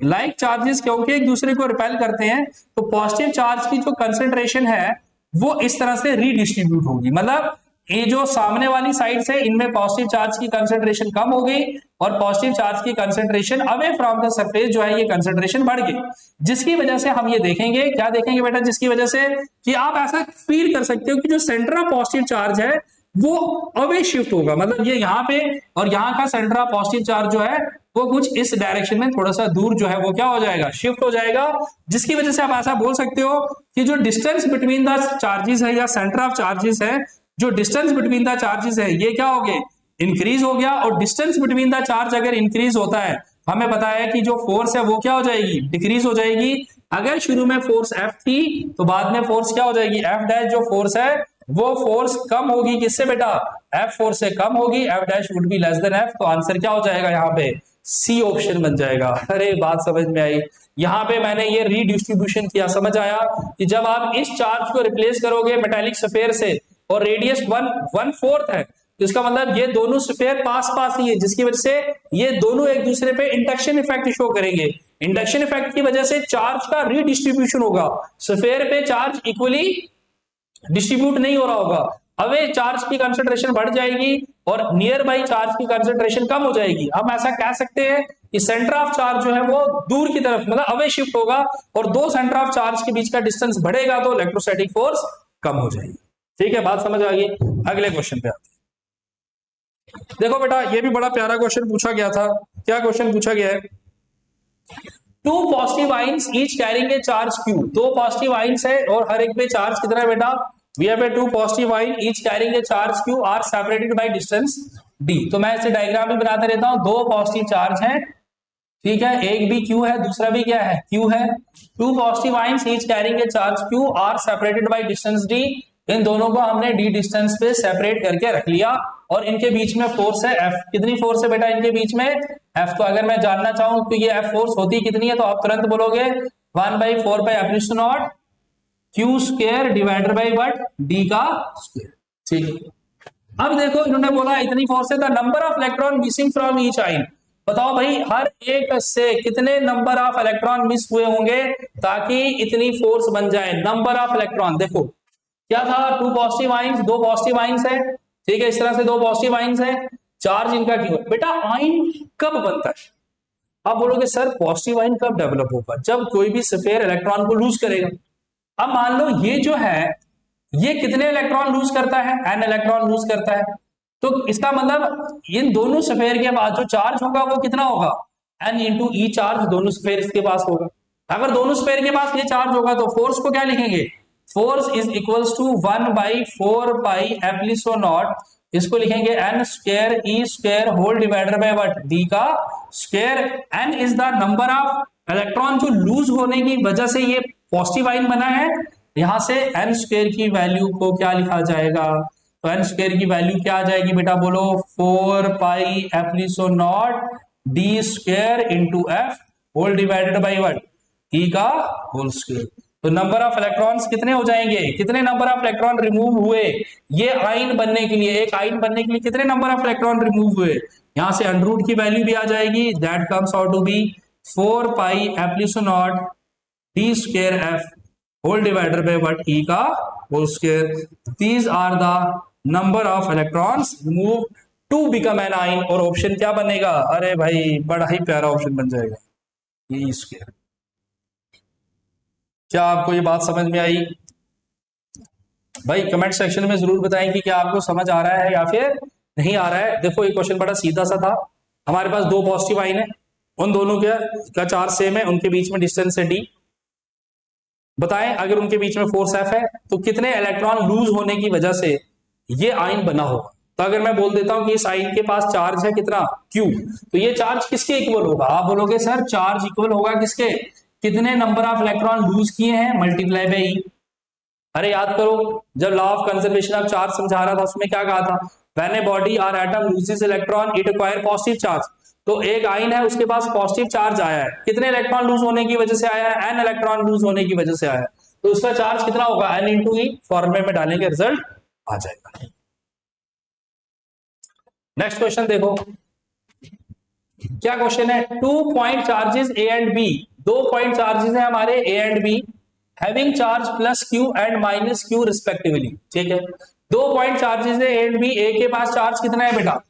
लाइक चार्जेस क्योंकि एक दूसरे को रिपेल करते हैं, तो पॉजिटिव चार्ज की जो कंसेंट्रेशन है वो इस तरह से रीडिस्ट्रीब्यूट होगी। मतलब ये जो सामने वाली साइड से, इनमें पॉजिटिव चार्ज की कंसेंट्रेशन कम हो गई, और पॉजिटिव चार्ज की concentration away from the surface जो है ये कंसेंट्रेशन बढ़ गई, जिसकी वजह से हम ये देखेंगे, क्या देखेंगे बेटा, जिसकी वजह से कि आप ऐसा फील कर सकते हो कि जो सेंटर ऑफ पॉजिटिव चार्ज है वो अवे शिफ्ट होगा। मतलब ये यहाँ पे और यहाँ का सेंटर ऑफ पॉजिटिव चार्ज जो है वो कुछ इस डायरेक्शन में थोड़ा सा दूर जो है वो क्या हो जाएगा, शिफ्ट हो जाएगा, जिसकी वजह से आप ऐसा बोल सकते हो कि जो डिस्टेंस बिटवीन द चार्जेस है या सेंटर ऑफ चार्जेस है, जो डिस्टेंस बिटवीन द चार्जेस है ये क्या हो गए, इंक्रीज हो गया। और डिस्टेंस बिटवीन द चार्ज अगर इंक्रीज होता है, हमें पता है कि जो फोर्स है वो क्या हो जाएगी, डिक्रीज हो जाएगी। अगर शुरू में फोर्स F थी तो बाद में फोर्स क्या हो जाएगी, F डैश जो फोर्स है वो फोर्स कम होगी, किससे बेटा, F फोर्स से कम होगी, F dash would be less than F। तो आंसर क्या हो जाएगा यहाँ पे, सी ऑप्शन बन जाएगा। अरे बात समझ में आई। यहां पे मैंने ये रीडिस्ट्रीब्यूशन किया, समझ आया कि जब आप इस चार्ज को रिप्लेस करोगे मेटालिक स्फीयर से और रेडियस 1/4 है, तो इसका मतलब ये दोनों स्फीयर पास पास ही है, जिसकी वजह से ये दोनों एक दूसरे पे इंडक्शन इफेक्ट शो करेंगे। इंडक्शन इफेक्ट की वजह से चार्ज का रीडिस्ट्रीब्यूशन होगा, स्फीयर पे चार्ज इक्वली डिस्ट्रीब्यूट नहीं हो रहा होगा। अवे चार्ज की कंसंट्रेशन बढ़ जाएगी और नियर बाई चार्ज की कंसंट्रेशन कम हो जाएगी। हम ऐसा कह सकते हैं कि सेंटर ऑफ चार्ज जो है वो दूर की तरफ मतलब अवे शिफ्ट होगा, और दो सेंटर ऑफ चार्ज के बीच का डिस्टेंस बढ़ेगा तो इलेक्ट्रोस्टैटिक फोर्स कम हो जाएगी। ठीक है, बात समझ आ गई। अगले क्वेश्चन पे आते हैं। देखो बेटा, ये भी बड़ा प्यारा क्वेश्चन पूछा गया था। क्या क्वेश्चन पूछा गया है? Two positive ions each carrying a charge Q. दो पॉजिटिव आइंस है और हर एक पे चार्ज कितना है बेटा? We have a two positive ion each carrying a charge Q are separated by distance D. तो मैं इसे डायग्राम भी बनाते रहता हूं। दो पॉजिटिव चार्ज हैं, ठीक है, एक भी क्यू है, दूसरा भी क्या है? क्यू है। Two positive ions each carrying a charge Q are separated by distance D. इन दोनों को हमने डी डिस्टेंस पे सेपरेट करके रख लिया और इनके बीच में फोर्स है एफ। कितनी फोर्स है बेटा इनके बीच में? एफ। तो अगर मैं जानना चाहूं तो ये एफ फोर्स होती कितनी है, तो आप तुरंत बोलोगे 1/4 Q square divided by what? D का स्क्वायर। ठीक है। अब देखो इन्होंने बोला इतनी फोर्स है, the number of electron missing from each आइन। बताओ भाई हर एक से कितने नंबर ऑफ इलेक्ट्रॉन मिस हुए होंगे ताकि इतनी फोर्स बन जाए? नंबर ऑफ इलेक्ट्रॉन देखो क्या था, टू पॉजिटिव आइंस, दो पॉजिटिव आइंस है, ठीक है, इस तरह से दो पॉजिटिव आइंस है, चार्ज इनका क्यों है? बेटा आइन कब बनता है? आप बोलोगे सर पॉजिटिव आइन कब डेवलप होगा? जब कोई भी स्फीयर इलेक्ट्रॉन को लूज करेगा। अब मान लो ये जो है ये कितने इलेक्ट्रॉन लूज करता है? n इलेक्ट्रॉन लूज करता है। तो इसका मतलब इन दोनों स्फीयर के पास जो चार्ज होगा वो कितना होगा? n इंटू ई चार्ज दोनों स्फीयर के पास होगा। अगर दोनों स्फीयर के पास ये चार्ज होगा तो फोर्स को क्या लिखेंगे? फोर्स इज इक्वल्स टू 1/4 इसको लिखेंगे n square e square whole divided by what? d का square. n is the number of electron जो लूज होने की वजह से ये पॉजिटिव आइन बना है। यहां से n स्क्वायर की वैल्यू को क्या लिखा जाएगा? तो n स्क्वायर की वैल्यू क्या आ जाएगी बेटा? बोलो 4πε0 d square into F whole divided by what? e का होल स्क्वायर। तो नंबर ऑफ इलेक्ट्रॉन्स कितने हो जाएंगे? कितने नंबर ऑफ इलेक्ट्रॉन रिमूव हुए ये आइन बनने के लिए? एक आइन बनने के लिए कितने नंबर ऑफ इलेक्ट्रॉन रिमूव हुए? यहां से अंडर रूट की वैल्यू भी आ जाएगी, that comes out to be 4πε0 d square f whole divided by what? e का whole square. These are the number of electrons remove to become an ion. और option क्या बनेगा? अरे भाई बड़ा ही प्यारा ऑप्शन बन जाएगा, e स्क्वायर। क्या आपको ये बात समझ में आई? भाई कमेंट सेक्शन में जरूर बताएं कि क्या आपको समझ आ रहा है या फिर नहीं आ रहा है। देखो ये क्वेश्चन बड़ा सीधा सा था। हमारे पास दो पॉजिटिव आइन है, उन दोनों का चार्ज सेम है, उनके बीच में डिस्टेंस है d। बताएं अगर उनके बीच में फोर्स F है तो कितने इलेक्ट्रॉन लूज होने की वजह से ये आइन बना होगा। तो अगर मैं बोल देता हूं कि इस आइन के पास चार्ज है कितना? Q, तो ये चार्ज किसके इक्वल होगा? आप बोलोगे सर चार्ज इक्वल होगा किसके? कितने नंबर ऑफ इलेक्ट्रॉन लूज किए हैं मल्टीप्लाई बाई ई। अरे याद करो जब law of conservation of charge समझा रहा था उसमें क्या कहा था? व्हेन ए बॉडी और atom loses electron it acquire positive charge. तो एक आइन है उसके पास पॉजिटिव चार्ज आया है, कितने इलेक्ट्रॉन लूज होने की वजह से आया है? n इलेक्ट्रॉन लूज होने की वजह से आया है। तो उसका चार्ज कितना होगा? n इंटू ई। फॉर्मूले में डालेंगे रिजल्ट आ जाएगा। नेक्स्ट क्वेश्चन देखो क्या क्वेश्चन है। 2 point charges A and B, दो पॉइंट चार्जेस है हमारे A and B, having charge plus Q and minus Q respectively. ठीक है, दो पॉइंट चार्जेस है ए एंड बी। ए के पास चार्ज कितना है बेटा?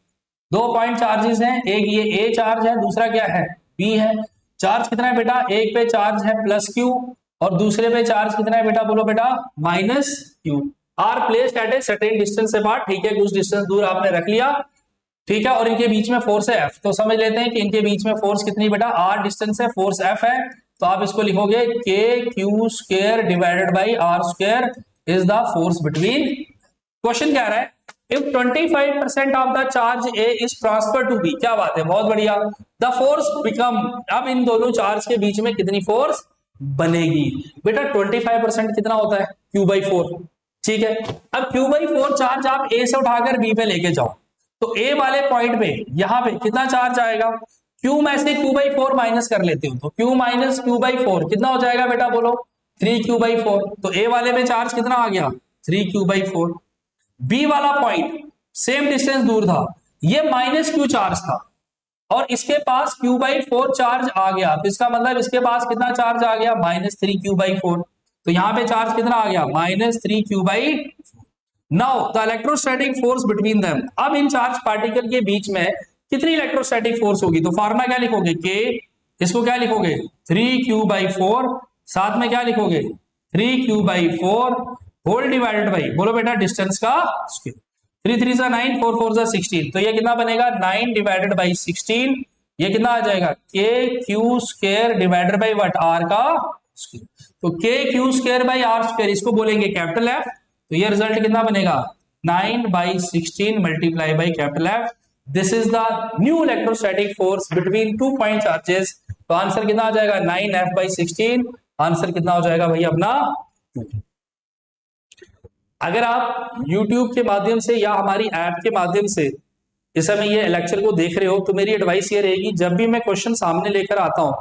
दो पॉइंट चार्जेस हैं, एक ये ए चार्ज है, दूसरा क्या है? बी है। चार्ज कितना है बेटा? एक पे चार्ज है प्लस क्यू और दूसरे पे चार्ज कितना है बेटा? बोलो बेटा minus Q. Are placed at a certain distance apart. ठीक है, कुछ डिस्टेंस दूर आपने रख लिया, ठीक है, और इनके बीच में फोर्स है एफ। तो समझ लेते हैं कि इनके बीच में फोर्स कितनी बेटा? आर डिस्टेंस है, फोर्स एफ है। तो आप इसको लिखोगे K Q square divided by R square is the force between. Question क्या रहा है? If 25% of the charge A is transfer to B. क्या बात है, बहुत बढ़िया। द फोर्स बिकम, अब इन दोनों चार्ज के बीच में कितनी फोर्स बनेगी बेटा? 25% कितना होता है? Q/4। ठीक है, अब Q/4 चार्ज आप ए से उठाकर बी पे लेके जाओ तो ए वाले पॉइंट पे यहां पे कितना चार्ज आएगा? क्यू में से क्यू बाई 4 माइनस कर लेते हो तो क्यू माइनस क्यू बाई 4 कितना हो जाएगा बेटा बोलो 3q/4। तो ए वाले में चार्ज कितना आ गया 3q/4। बी वाला पॉइंट सेम डिस्टेंस दूर था, ये माइनस क्यू चार्ज था और इसके पास q/4 चार्ज आ गया, तो इसका मतलब इसके पास कितना चार्ज आ गया -3q/4। तो यहां पे चार्ज कितना आ गया -3q/4। Now the electrostatic force between them, अब इन चार्ज पार्टिकल के बीच में कितनी इलेक्ट्रोस्टैटिक फोर्स होगी, तो फार्मूला क्या लिखोगे के, इसको क्या लिखोगे 3q/4, साथ में क्या लिखोगे 3q/4 होल डिवाइडेड बाई, बोलो बेटा डिस्टेंस का स्क्वायर, 3 3 9 4 4 16, तो ये कितना बनेगा 9 डिवाइडेड बाई 16, ये कितना आ जाएगा K Q square divided by what R का स्क्वायर। तो K Q square by R square इसको बोलेंगे कैपिटल एफ, तो ये रिजल्ट कितना बनेगा 9/16 multiply by capital F. This is the new electrostatic force between 2 point charges. तो आंसर कितना आ जाएगा 9f/16, आंसर कितना हो जाएगा भैया अपना। अगर आप YouTube के माध्यम से या हमारी ऐप के माध्यम से इस समय ये लेक्चर को देख रहे हो तो मेरी एडवाइस ये रहेगी, जब भी मैं क्वेश्चन सामने लेकर आता हूं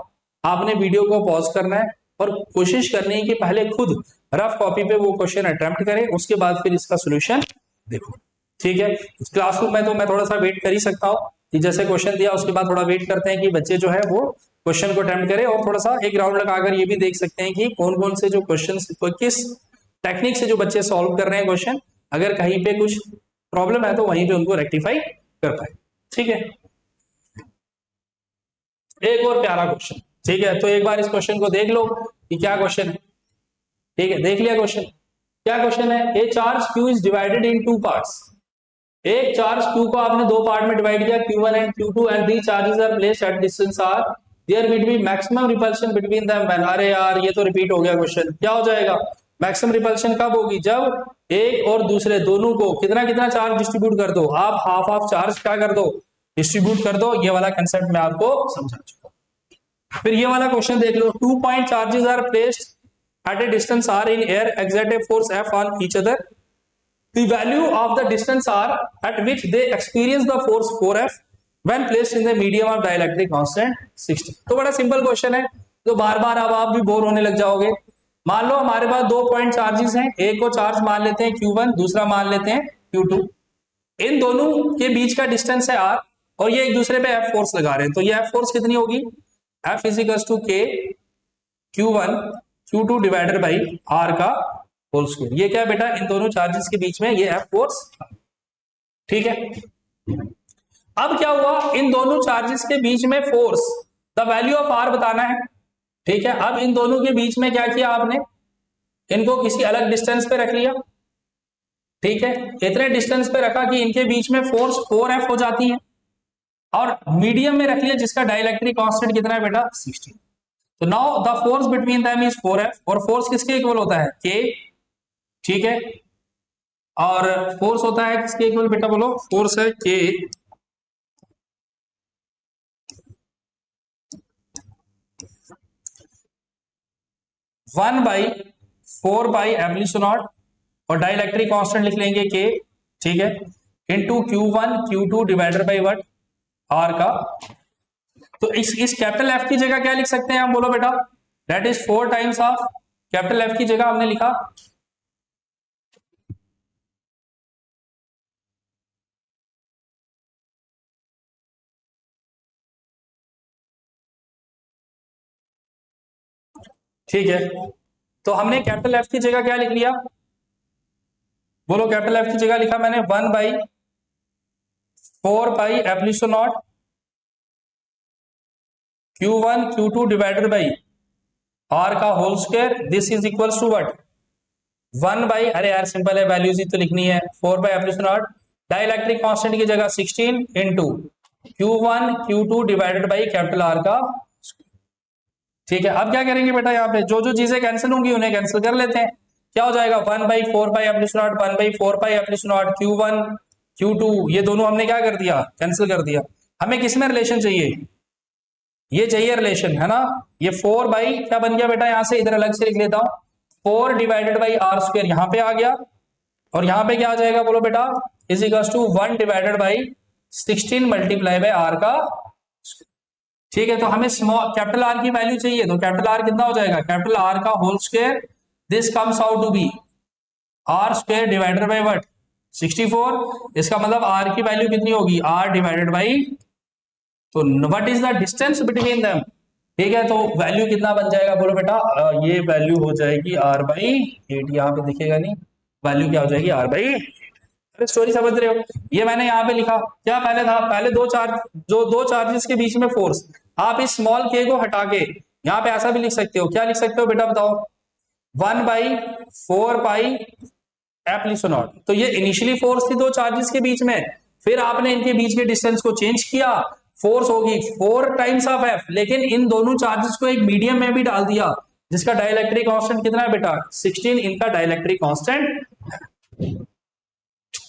आपने वीडियो को पॉज करना है और कोशिश करनी है कि पहले खुद रफ कॉपी पे वो क्वेश्चन अटेम्प्ट करें, उसके बाद फिर इसका सोल्यूशन देखो, ठीक है। क्लासरूम में तो मैं थोड़ा सा वेट कर ही सकता हूँ कि जैसे क्वेश्चन दिया उसके बाद थोड़ा वेट करते हैं कि बच्चे जो है वो क्वेश्चन को अटेम्प्ट करें, और थोड़ा सा एक राउंड लगाकर ये भी देख सकते हैं कि कौन कौन से जो क्वेश्चन किस टेक्निक से जो बच्चे सॉल्व कर रहे हैं क्वेश्चन, अगर कहीं पे कुछ प्रॉब्लम है तो वहीं पे उनको रेक्टिफाई कर पाए, ठीक है। एक और प्यारा क्वेश्चन, ठीक है, तो एक बार इस क्वेश्चन को देख लो कि क्या क्वेश्चन है, ठीक है। देख लिया क्वेश्चन, क्या क्वेश्चन है, a charge q is divided in 2 parts, एक चार्ज q को आपने दो पार्ट में डिवाइड किया q1 and q2 and the charges are placed at distance r, there will be maximum repulsion between them when, अरे यार ये तो रिपीट हो गया क्वेश्चन, क्या हो जाएगा मैक्सिमम रिपल्शन कब होगी, जब एक और दूसरे दोनों को कितना कितना चार्ज डिस्ट्रीब्यूट कर दो, आप हाफ हाफ चार्ज क्या कर दो डिस्ट्रीब्यूट कर दो, ये वाला कंसेप्ट मैं आपको समझा चुका हूं। फिर ये वाला क्वेश्चन देख लो, 2 point charges are placed at a distance r in air, exert a force F on each other, the value of the distance r at which they experience the force 4F when placed in the medium of dielectric constant 60। तो बड़ा simple question है, तो बार बार अब आप भी bore होने लग जाओगे। मान लो हमारे पास 2 पॉइंट चार्जेस हैं, एक को चार्ज मान लेते हैं q1, दूसरा मान लेते हैं q2, इन दोनों के बीच का डिस्टेंस है r और ये एक दूसरे पे F फोर्स लगा रहे हैं, तो ये F फोर्स कितनी होगी, F = K q1 q2 divided by r का होल स्क्वायर। ये क्या बेटा इन दोनों चार्जेस के बीच में ये F फोर्स, ठीक है। अब क्या हुआ, इन दोनों चार्जेस के बीच में force, the value of r बताना है, ठीक है। अब इन दोनों के बीच में क्या किया आपने, इनको किसी अलग डिस्टेंस पे रख लिया, ठीक है, इतने डिस्टेंस पे रखा कि इनके बीच में फोर्स 4F हो जाती है, और मीडियम में रख लिया जिसका डाइलेक्ट्रिक कांस्टेंट कितना है बेटा 60। तो now the force between them is 4F, और फोर्स किसके इक्वल होता है K, ठीक है, और फोर्स होता है किसके इक्वल बेटा बोलो, फोर्स है K वन बाई 4πε0, और डाइलेक्ट्रिक कांस्टेंट लिख लेंगे K, ठीक है, into Q1 Q2 divided by what R का। तो इस कैपिटल F की जगह क्या लिख सकते हैं हम, बोलो बेटा, that is 4 times of capital F की जगह हमने लिखा ठीक है। तो हमने कैपिटल F की जगह क्या लिख लिया, बोलो, कैपिटल F की जगह लिखा मैंने 1/4πε0 Q1 Q2 divided by R का whole square, this is equals to what 1 by, अरे यार सिंपल है, वैल्यूज ही तो लिखनी है, 4/ε0 डाइलेक्ट्रिक कांस्टेंट की जगह 16 into Q1 Q2 divided by capital R का, ठीक है। अब क्या करेंगे बेटा, यहाँ पे जो जो चीजें कैंसिल होंगी उन्हें कैंसिल कर लेते हैं, क्या हो जाएगा 1/4πε0 1/4πε0 Q1 Q2, ये दोनों हमने क्या कर दिया कैंसिल कर दिया। हमें किसमें रिलेशन चाहिए, ये चाहिए रिलेशन, है ना। ये 4 बाई क्या बन गया बेटा, यहां से इधर अलग से लिख लेता हूं, 4 डिवाइडेड बाई R स्क्वायर यहां पे आ गया, और यहां पे क्या आ जाएगा बोलो बेटा, is equals to 1 divided by 16 multiply by R का, ठीक है, तो हमें स्मॉल कैपिटल आर की वैल्यू चाहिए, तो कैपिटल आर कितना हो जाएगा, कैपिटल आर का whole square, this comes out to be R square divided by what 64। इसका मतलब आर की वैल्यू कितनी होगी, आर डिवाइडेड बाई, तो what is the distance between them. ठीक है, तो वैल्यू कितना बन जाएगा बोलो बेटा, ये वैल्यू हो जाएगी आर बाई 8, यहाँ पे दिखेगा नहीं, वैल्यू क्या हो जाएगी आर बाई, अरे स्टोरी समझ रहे हो, ये मैंने यहाँ पे लिखा, क्या पहले था, पहले दो चार्ज, जो दो चार्जेस के बीच में फोर्स, आप इस स्मॉल के को हटा के यहाँ पे ऐसा भी लिख सकते हो, क्या लिख सकते हो बेटा बताओ, 1/4 पाई एप्सिलॉन। तो ये इनिशियली फोर्स थी दो चार्जेस के बीच में, फिर आपने इनके बीच के डिस्टेंस को चेंज किया, फोर्स होगी 4 टाइम्स ऑफ एफ, लेकिन इन दोनों चार्जेस को एक मीडियम में भी डाल दिया जिसका डाइलेक्ट्रिक कांस्टेंट कितना है बेटा 16, इनका डाइलेक्ट्रिक कांस्टेंट।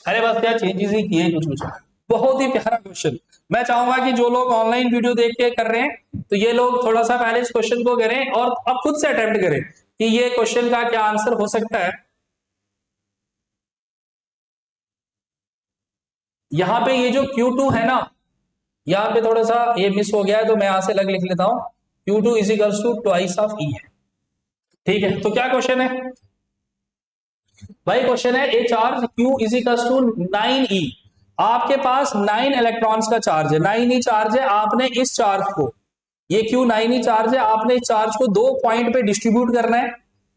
अरे बस क्या चेंजेस ही किए कुछ कुछ, बहुत ही प्यारा क्वेश्चन। मैं चाहूंगा कि जो लोग ऑनलाइन वीडियो देख के कर रहे हैं तो ये लोग थोड़ा सा पहले इस क्वेश्चन को करें और अब खुद से अटेम्प्ट करें कि ये क्वेश्चन का क्या आंसर हो सकता है। यहां पे ये जो Q2 है ना, यहां पे थोड़ा सा ये मिस हो गया है तो मैं यहां से अलग लिख लेता हूं, Q2 is equals to twice of E है। ठीक है, तो क्या क्वेश्चन है भाई, क्वेश्चन है a charge Q is equals to 9E, आपके पास 9 इलेक्ट्रॉन्स का चार्ज है, 9E चार्ज है, आपने इस चार्ज को, ये Q 9E चार्ज है, आपने इस चार्ज को 2 पॉइंट पे डिस्ट्रीब्यूट करना है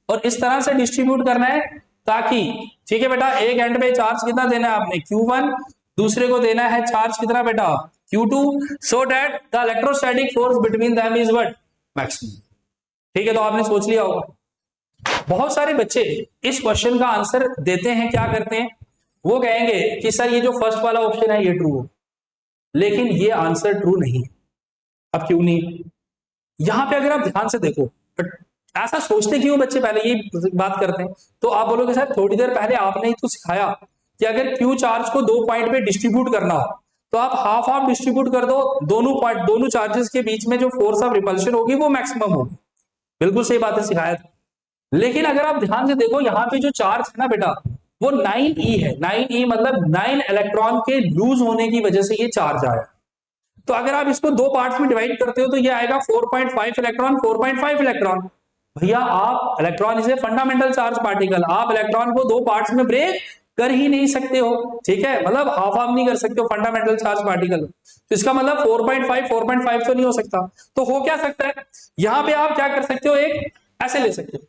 और इस तरह से डिस्ट्रीब्यूट करना है ताकि, ठीक है बेटा, एक एंड पे चार्ज कितना देना है आपने Q1, दूसरे को देना है चार्ज कितना बेटा Q2, so that the electrostatic force between them is what maximum. ठीक है, तो आपने सोच लिया होगा। बहुत सारे बच्चे इस क्वेश्चन का आंसर देते हैं, क्या करते हैं, वो कहेंगे कि सर ये जो फर्स्ट वाला ऑप्शन है ये ट्रू हो, लेकिन ये आंसर ट्रू नहीं है। अब क्यों नहीं, यहां पे अगर आप ध्यान से देखो, ऐसा सोचते क्यों बच्चे पहले ये बात करते हैं, तो आप बोलोगे सर थोड़ी देर पहले आपने ही तो सिखाया कि अगर क्यू चार्ज को 2 पॉइंट पे डिस्ट्रीब्यूट करना हो तो आप हाफ हाफ डिस्ट्रीब्यूट कर दो, दोनों पॉइंट, दोनों चार्जेस के बीच में जो फोर्स ऑफ रिपल्शन होगी वो मैक्सिमम होगी। बिल्कुल सही बात है, सिखाया था। लेकिन अगर आप ध्यान से देखो यहाँ पे जो चार्ज है ना बेटा वो 9E है, 9E मतलब 9 इलेक्ट्रॉन के लूज होने की वजह से ये चार्ज आया। तो अगर आप इसको दो पार्ट्स में डिवाइड करते हो तो ये आएगा 4.5 इलेक्ट्रॉन, 4.5 इलेक्ट्रॉन। भैया आप, electron is a fundamental charge particle, आप इलेक्ट्रॉन को दो पार्ट्स में ब्रेक कर ही नहीं सकते हो। ठीक है, मतलब हाफ हाफ नहीं कर सकते हो फंडामेंटल चार्ज पार्टिकल, तो इसका मतलब 4.5 तो नहीं हो सकता। तो हो क्या सकता है, यहां पे आप क्या कर सकते हो, एक ऐसे ले सकते हो,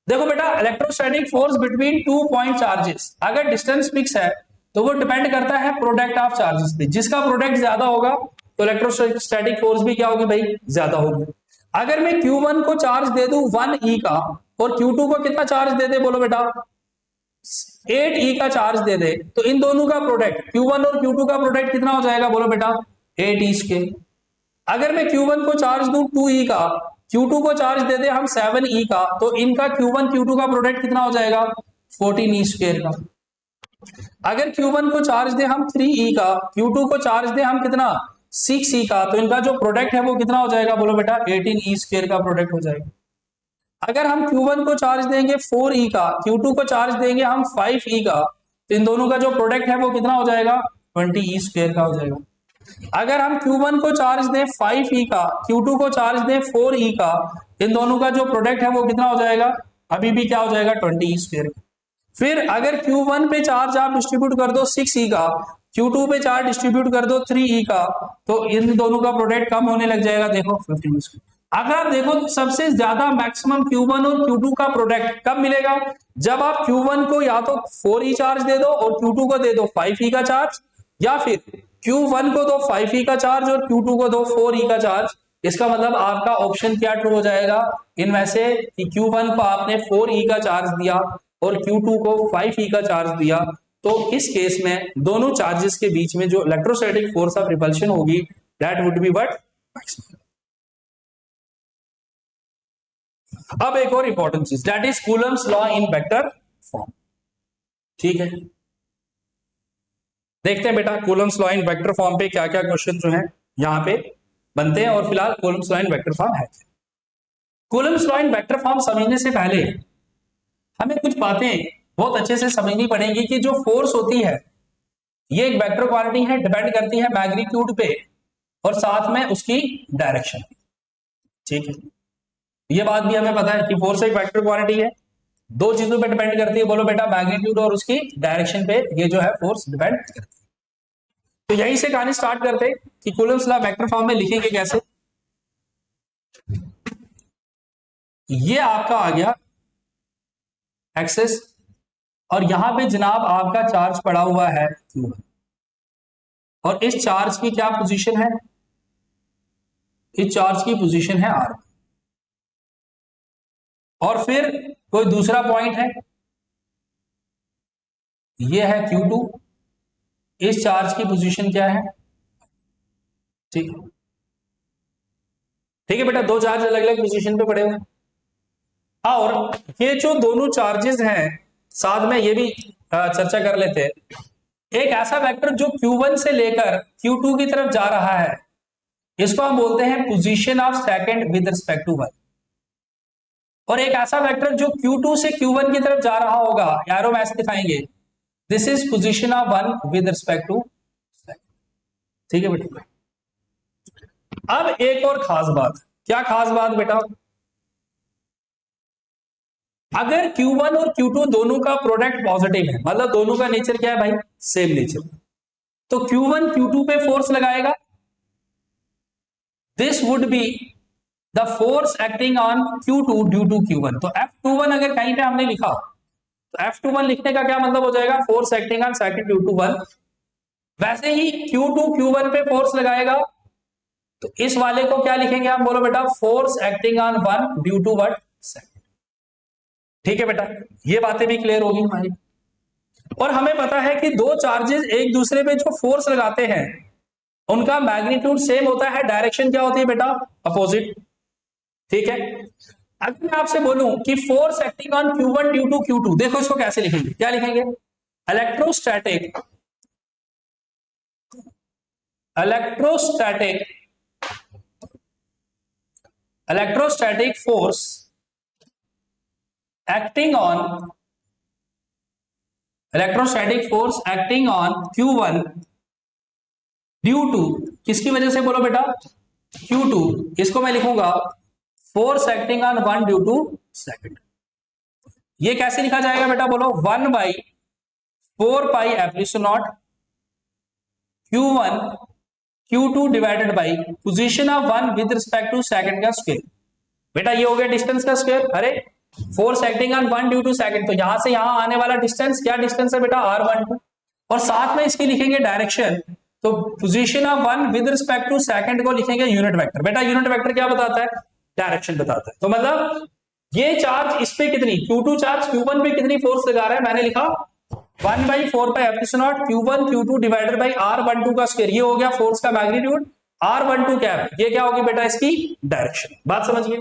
देखो बेटा electrostatic force between 2 point charges, अगर डिस्टेंस फिक्स है तो वो डिपेंड करता है प्रोडक्ट ऑफ चार्जेस पे, जिसका प्रोडक्ट ज्यादा होगा तो इलेक्ट्रोस्टैटिक फोर्स भी क्या होगी भाई, ज्यादा होगी। अगर मैं Q1 को चार्ज दे दूं 1E का और Q2 को कितना चार्ज दे दे बोलो बेटा 8E का चार्ज दे दे, तो इन दोनों का प्रोडक्ट Q1 और Q2 का प्रोडक्ट कितना हो जाएगा बोलो बेटा 8E स्क्वायर। अगर मैं Q1 को चार्ज दूं 2E का, Q2 को चार्ज दे दे हम 7E का, तो इनका Q1 Q2 का प्रोडक्ट कितना हो जाएगा 14E स्क्वायर का। अगर Q1 को चार्ज दे हम 3E का, Q2 को चार्ज दे हम कितना 6E का, तो इनका जो प्रोडक्ट है वो कितना हो जाएगा बोलो बेटा 18E स्क्वायर का प्रोडक्ट हो जाएगा। अगर हम Q1 को चार्ज देंगे 4E का, Q2 को चार्ज देंगे हम 5E का, तो इन दोनों का जो प्रोडक्ट है वो कितना हो जाएगा 20E स्क्वायर का हो जाएगा। अगर हम Q1 को चार्ज दें 5E का, Q2 को चार्ज दें 4E का, इन दोनों का जो प्रोडक्ट है वो कितना हो जाएगा, अभी भी क्या हो जाएगा 20E स्क्वायर। फिर अगर Q1 पे चार्ज आप डिस्ट्रीब्यूट कर दो 6E का, Q2 पे चार्ज डिस्ट्रीब्यूट कर दो 3E का, तो इन दोनों का प्रोडक्ट कम होने लग जाएगा, देखो 15E स्क्वायर। अगर आप देखो तो सबसे ज्यादा मैक्सिमम Q1 और Q2 का प्रोडक्ट कब मिलेगा, जब आप Q1 को या तो 4E चार्ज दे दो और Q2 को दे दो 5E का चार्ज, या फिर Q1 को दो 5E का चार्ज और Q2 को दो 4E का चार्ज। इसका मतलब आपका ऑप्शन क्या ट्रू हो जाएगा इनमें से कि Q1 को आपने 4E का चार्ज दिया और Q2 को 5E का चार्ज दिया, तो इस केस में दोनों चार्जेस के बीच में जो इलेक्ट्रोस्टैटिक फोर्स ऑफ रिपल्शन होगी that would be what maximum. अब एक और इंपॉर्टेंट चीज that is Coulomb's law in vector form. ठीक है, देखते हैं बेटा Coulomb's law in vector form पे क्या क्या क्वेश्चन जो है यहां पे बनते हैं, और फिलहाल Coulomb's law in vector form है। Coulomb's law in vector form समझने से पहले हमें कुछ बातें बहुत अच्छे से समझनी पड़ेंगी कि जो फोर्स होती है ये एक वेक्टर क्वांटिटी है, डिपेंड करती है मैग्नीट्यूड पे और साथ में उसकी डायरेक्शन। ठीक है, ये बात भी हमें पता है कि फोर्स एक वेक्टर क्वांटिटी है, दो चीजों पे डिपेंड करती है, बोलो बेटा मैग्नीट्यूड और उसकी डायरेक्शन पे ये जो है फोर्स डिपेंड करती है। तो यहीं से कहानी स्टार्ट करते कि कूलम्स लॉ वेक्टर फॉर्म में लिखेंगे कैसे। ये आपका आ गया एक्सेस और यहां पे जनाब आपका चार्ज पड़ा हुआ है Q1 और इस चार्ज की क्या पोजीशन है, इस चार्ज की पोजीशन है R और फिर कोई दूसरा पॉइंट है, ये है Q2, इस चार्ज की पोजीशन क्या है। ठीक है, ठीक है बेटा, दो चार्ज अलग अलग पोजीशन पे पड़े हुए हैं और ये जो दोनों चार्जेस हैं साथ में ये भी चर्चा कर लेते हैं। एक ऐसा वेक्टर जो Q1 से लेकर Q2 की तरफ जा रहा है इसको हम बोलते हैं position of second with respect to 1, और एक ऐसा वेक्टर जो Q2 से Q1 की तरफ जा रहा होगा, एरो में ऐसे दिखाएंगे, this is position of 1 with respect to second. ठीक है बेटा, अब एक और खास बात, क्या खास बात बेटा, अगर Q1 और Q2 दोनों का प्रोडक्ट पॉजिटिव है, मतलब दोनों का नेचर क्या है भाई, सेम नेचर, तो Q1 Q2 पे फोर्स लगाएगा, this would be the force acting on Q2 due to Q1। तो F21 अगर कहीं पे हमने लिखा तो F21 लिखने का क्या मतलब हो जाएगा, force acting on second due to 1। वैसे ही Q2 Q1 पे फोर्स लगाएगा तो इस वाले को क्या लिखेंगे हम, बोलो बेटा, force acting on 1 due to what, second. ठीक है बेटा, ये बातें भी क्लियर होगी हमारी। और हमें पता है कि दो चार्जेस एक दूसरे पे जो फोर्स लगाते हैं उनका मैग्नीट्यूड सेम होता है, डायरेक्शन क्या होती है बेटा, अपोजिट। ठीक है, अगर मैं आपसे बोलूं कि force acting on Q1 due to Q2, देखो इसको कैसे लिखेंगे, क्या लिखेंगे, electrostatic force acting on Q1 due to, किसकी वजह से, बोलो बेटा, Q2, इसको मैं लिखूंगा force acting on 1 due to second. ये कैसे लिखा जाएगा बेटा, बोलो, 1/4πε0 Q1 Q2 divided by position of 1 with respect to second का स्क्वायर। बेटा ये हो गया डिस्टेंस का स्क्वायर, अरे force acting on 1 due to second, तो यहां से यहां आने वाला डिस्टेंस, क्या डिस्टेंस है बेटा, R12, और साथ में इसकी लिखेंगे डायरेक्शन, तो position of 1 with respect to second को लिखेंगे यूनिट वेक्टर। बेटा यूनिट वेक्टर क्या बताता है, डायरेक्शन बताता है। तो मतलब ये चार्ज इस पे कितनी, Q2 चार्ज Q1 पे कितनी फोर्स लगा रहा है, मैंने लिखा 1/4πε0 Q1 Q2 divided by R12 का स्क्वायर, ये हो गया फोर्स का मैग्नीट्यूड। R12 क्या है, ये क्या होगी बेटा, इसकी डायरेक्शन। बात समझिए,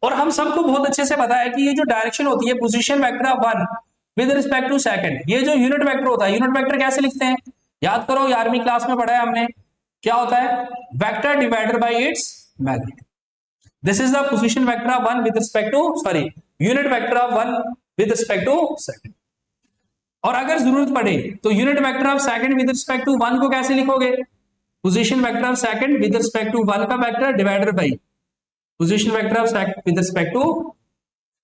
और हम सबको बहुत अच्छे से पता है कि ये जो डायरेक्शन होती है, position vector of 1 with respect to second, ये जो यूनिट वेक्टर होता है, यूनिट वेक्टर कैसे लिखते हैं, याद करो 11वीं क्लास में पढ़ा है हमने, क्या होता है, vector divided by its magnitude. This is the position vector of 1 with respect to, sorry, unit vector of 1 with respect to second. और अगर जरूरत पड़े तो unit vector of second with respect to 1 को कैसे लिखोगे, position vector of second with respect to 1 का vector divided by position vector of second with respect to,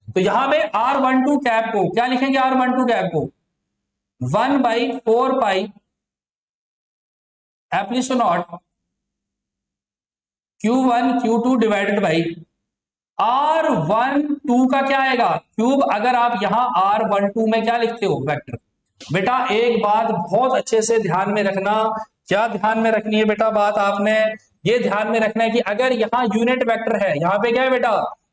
तो यहां पे R12 कैप को क्या लिखेंगे, R12 कैप को 1/4πε0 Q1 Q2 divided by R12 का क्या आएगा, क्यूब। अगर आप यहां R12 में क्या लिखते हो, वेक्टर। बेटा एक बात बहुत अच्छे से ध्यान में रखना, क्या ध्यान में रखनी है बेटा, बात आपने ये ध्यान में रखना है कि अगर यहाँ यूनिट वेक्टर है, यहाँ पे क्या है बेटा,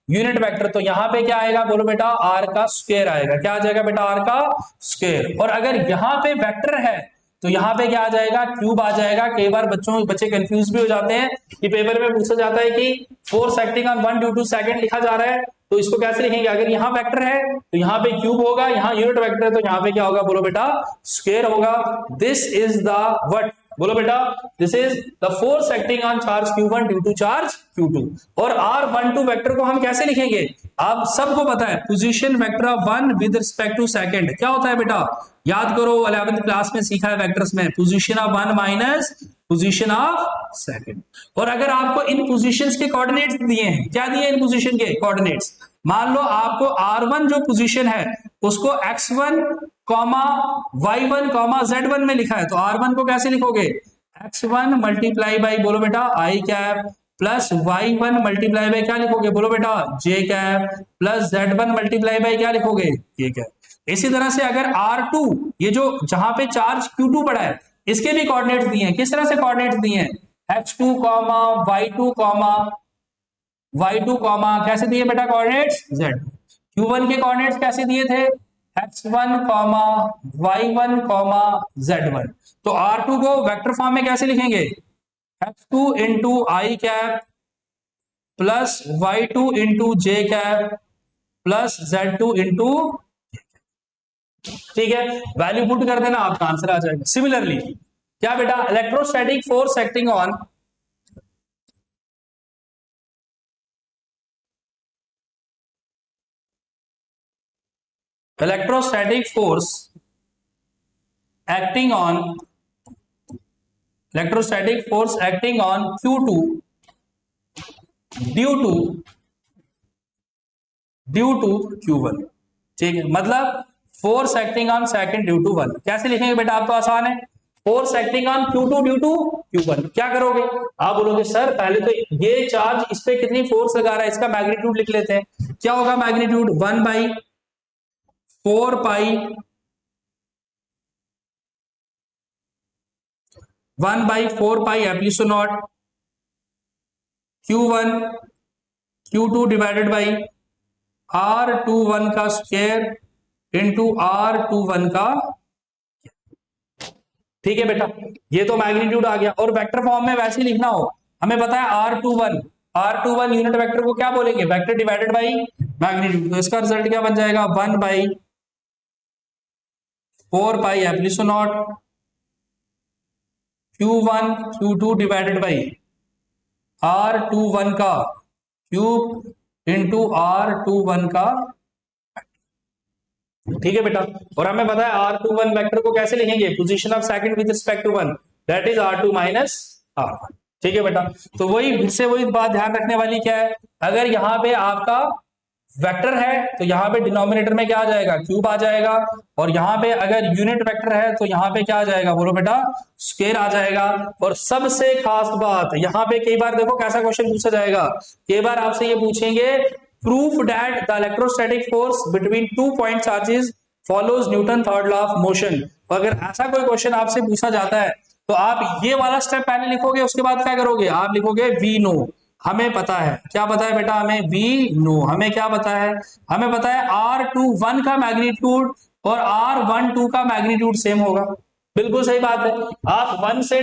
यूनिट वेक्टर, तो यहाँ पे क्या आएगा, बोलो बेटा, आर का स्क्वायर आएगा। क्या आ जाएगा बेटा, आर का स्क्वायर। और अगर यहाँ पे वेक्टर है तो यहाँ पे क्या आ जाएगा, क्यूब आ जाएगा। कई बार बच्चे कंफ्यूज भी हो जाते हैं कि पेपर में पूछा जाता है कि force acting on 1 due to second लिखा जा रहा है, तो इसको कैसे लिखेंगे, अगर यहाँ वेक्टर है तो यहाँ पे क्यूब होगा, यहाँ यूनिट वेक्टर है तो यहाँ पे क्या होगा, बोलो बेटा, स्क्वायर होगा। दिस इज द व्हाट, बोलो बेटा, this is the force acting on charge Q1 due to charge Q2। और R12 वेक्टर को हम कैसे लिखेंगे, आप सबको पता है, position vector of 1 with respect to second क्या होता है बेटा, याद करो 11th क्लास में सीखा है वेक्टर्स में, position of 1 minus position of second. और अगर आपको इन पोजीशंस के कोऑर्डिनेट्स दिए हैं, क्या दिए इन पोजीशन के कोऑर्डिनेट्स, मान लो आपको R1 जो पोजीशन है उसको x1 y1 z1 में लिखा है, तो R1 को कैसे लिखोगे, x1 मल्टीप्लाई बाई, बोलो बेटा i cap, plus y1 multiply by क्या लिखोगे, बोलो बेटा j cap, plus z1 multiply by क्या लिखोगे, k कैप। इसी तरह से अगर R2, ये जो जहां पे चार्ज Q2 पड़ा है, इसके भी कोऑर्डिनेट्स दिए हैं। किस तरह से कोऑर्डिनेट्स दिए हैं, x2 y2 कैसे दिए बेटा कोऑर्डिनेट्स, z। Q1 के कोऑर्डिनेट्स कैसे दिए थे, x1 y1 z1। तो R2 को वेक्टर फॉर्म में कैसे लिखेंगे, x2 इंटू आई कैप प्लस y2 इंटू जे कैप प्लस z2 इंटू, ठीक है, वैल्यू पुट कर देना, आपका आंसर आ जाएगा। सिमिलरली क्या बेटा, electrostatic force acting on electrostatic force acting on Q2 due to Q1, ठीक है, मतलब force acting on second due to 1। कैसे लिखेंगे बेटा, आप तो आसान है, force acting on Q2 due to Q1। क्या करोगे, आप बोलोगे सर पहले तो ये चार्ज इस पे कितनी फोर्स लगा रहा है, इसका मैग्नीट्यूड लिख लेते हैं। क्या होगा magnitude, 1/4 pi 1/4 pi epsilon not Q1 Q2 divided by R21 का स्क्वायर इंटू R21 का, ठीक है बेटा, ये तो मैग्नीट्यूड आ गया। और वेक्टर फॉर्म में वैसे ही लिखना हो, हमें पता है R21 यूनिट वेक्टर को क्या बोलेंगे, वेक्टर डिवाइडेड बाई मैग्नीट्यूड। तो इसका रिजल्ट क्या बन जाएगा, 1/4 pi epsilon not Q1 Q2 divided by R21 का क्यूब इंटू R21 का, ठीक है बेटा। और हमें पता है R21 वेक्टर को कैसे लिखेंगे, position of second with respect to 1, that is R2 minus R1, ठीक है बेटा। तो वही फिर से वही बात ध्यान रखने वाली क्या है, अगर यहाँ पे आपका वेक्टर है तो यहाँ पे डिनोमिनेटर में क्या आ जाएगा, क्यूब आ जाएगा, और यहाँ पे अगर यूनिट वेक्टर है तो यहाँ पे क्या आ जाएगा, बोलो बेटा स्क्वायर आ जाएगा। और सबसे खास बात यहाँ पे कई बार देखो कैसा क्वेश्चन पूछा जाएगा, कई बार आपसे ये पूछेंगे proof that the electrostatic force between 2 point charges follows Newton third law of motion. तो अगर ऐसा कोई क्वेश्चन आपसे पूछा जाता है तो आप ये वाला स्टेप पहले लिखोगे, उसके बाद क्या करोगे, आप लिखोगे वी नो, हमें पता है, क्या पता है बेटा, हमें वी नो, हमें क्या पता है, हमें पता है R21 का मैग्नीट्यूड और R12 का मैग्नीट्यूड सेम होगा। बिल्कुल सही बात है, आप 1 से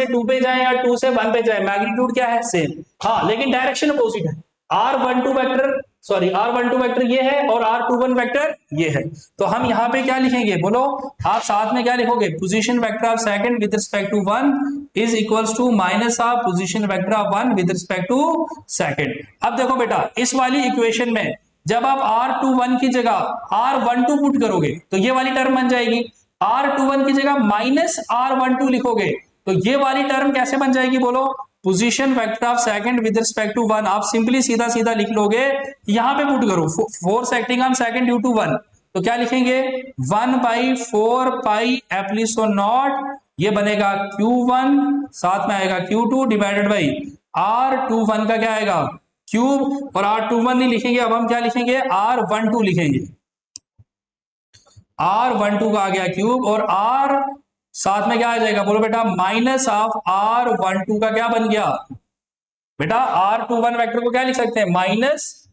2 पे जाएं या 2 से 1 पे जाएं, मैग्नीट्यूड क्या है, सेम। हाँ, लेकिन डायरेक्शन अपोजिट है, R12 वेक्टर ये है और R21 वेक्टर ये है। तो हम यहाँ पे क्या लिखेंगे, बोलो आप साथ में क्या लिखोगे, position vector of second with respect to 1 is equals to minus of position vector of 1 with respect to second. अब देखो बेटा, इस वाली इक्वेशन में जब आप R21 की जगह R12 पुट करोगे तो ये वाली टर्म बन जाएगी, R21 की जगह माइनस R12 लिखोगे तो ये वाली टर्म कैसे बन जाएगी, बोलो position vector of second with respect to 1। आप सिंपली सीधा सीधा लिख लोगे, यहां पे पुट करो force acting on second due to 1, तो क्या लिखेंगे 1/4 पाई एप्सिलॉन नॉट, ये बनेगा Q1, साथ में आएगा Q2 डिवाइडेड बाई R21 का क्या आएगा क्यूब, और R21 नहीं लिखेंगे, अब हम क्या लिखेंगे R12 लिखेंगे, R12 का आ गया क्यूब, और R साथ में क्या आ जाएगा, बोलो बेटा माइनस ऑफ R12 का क्या बन गया बेटा, R21 वेक्टर को क्या लिख सकते हैं, माइनस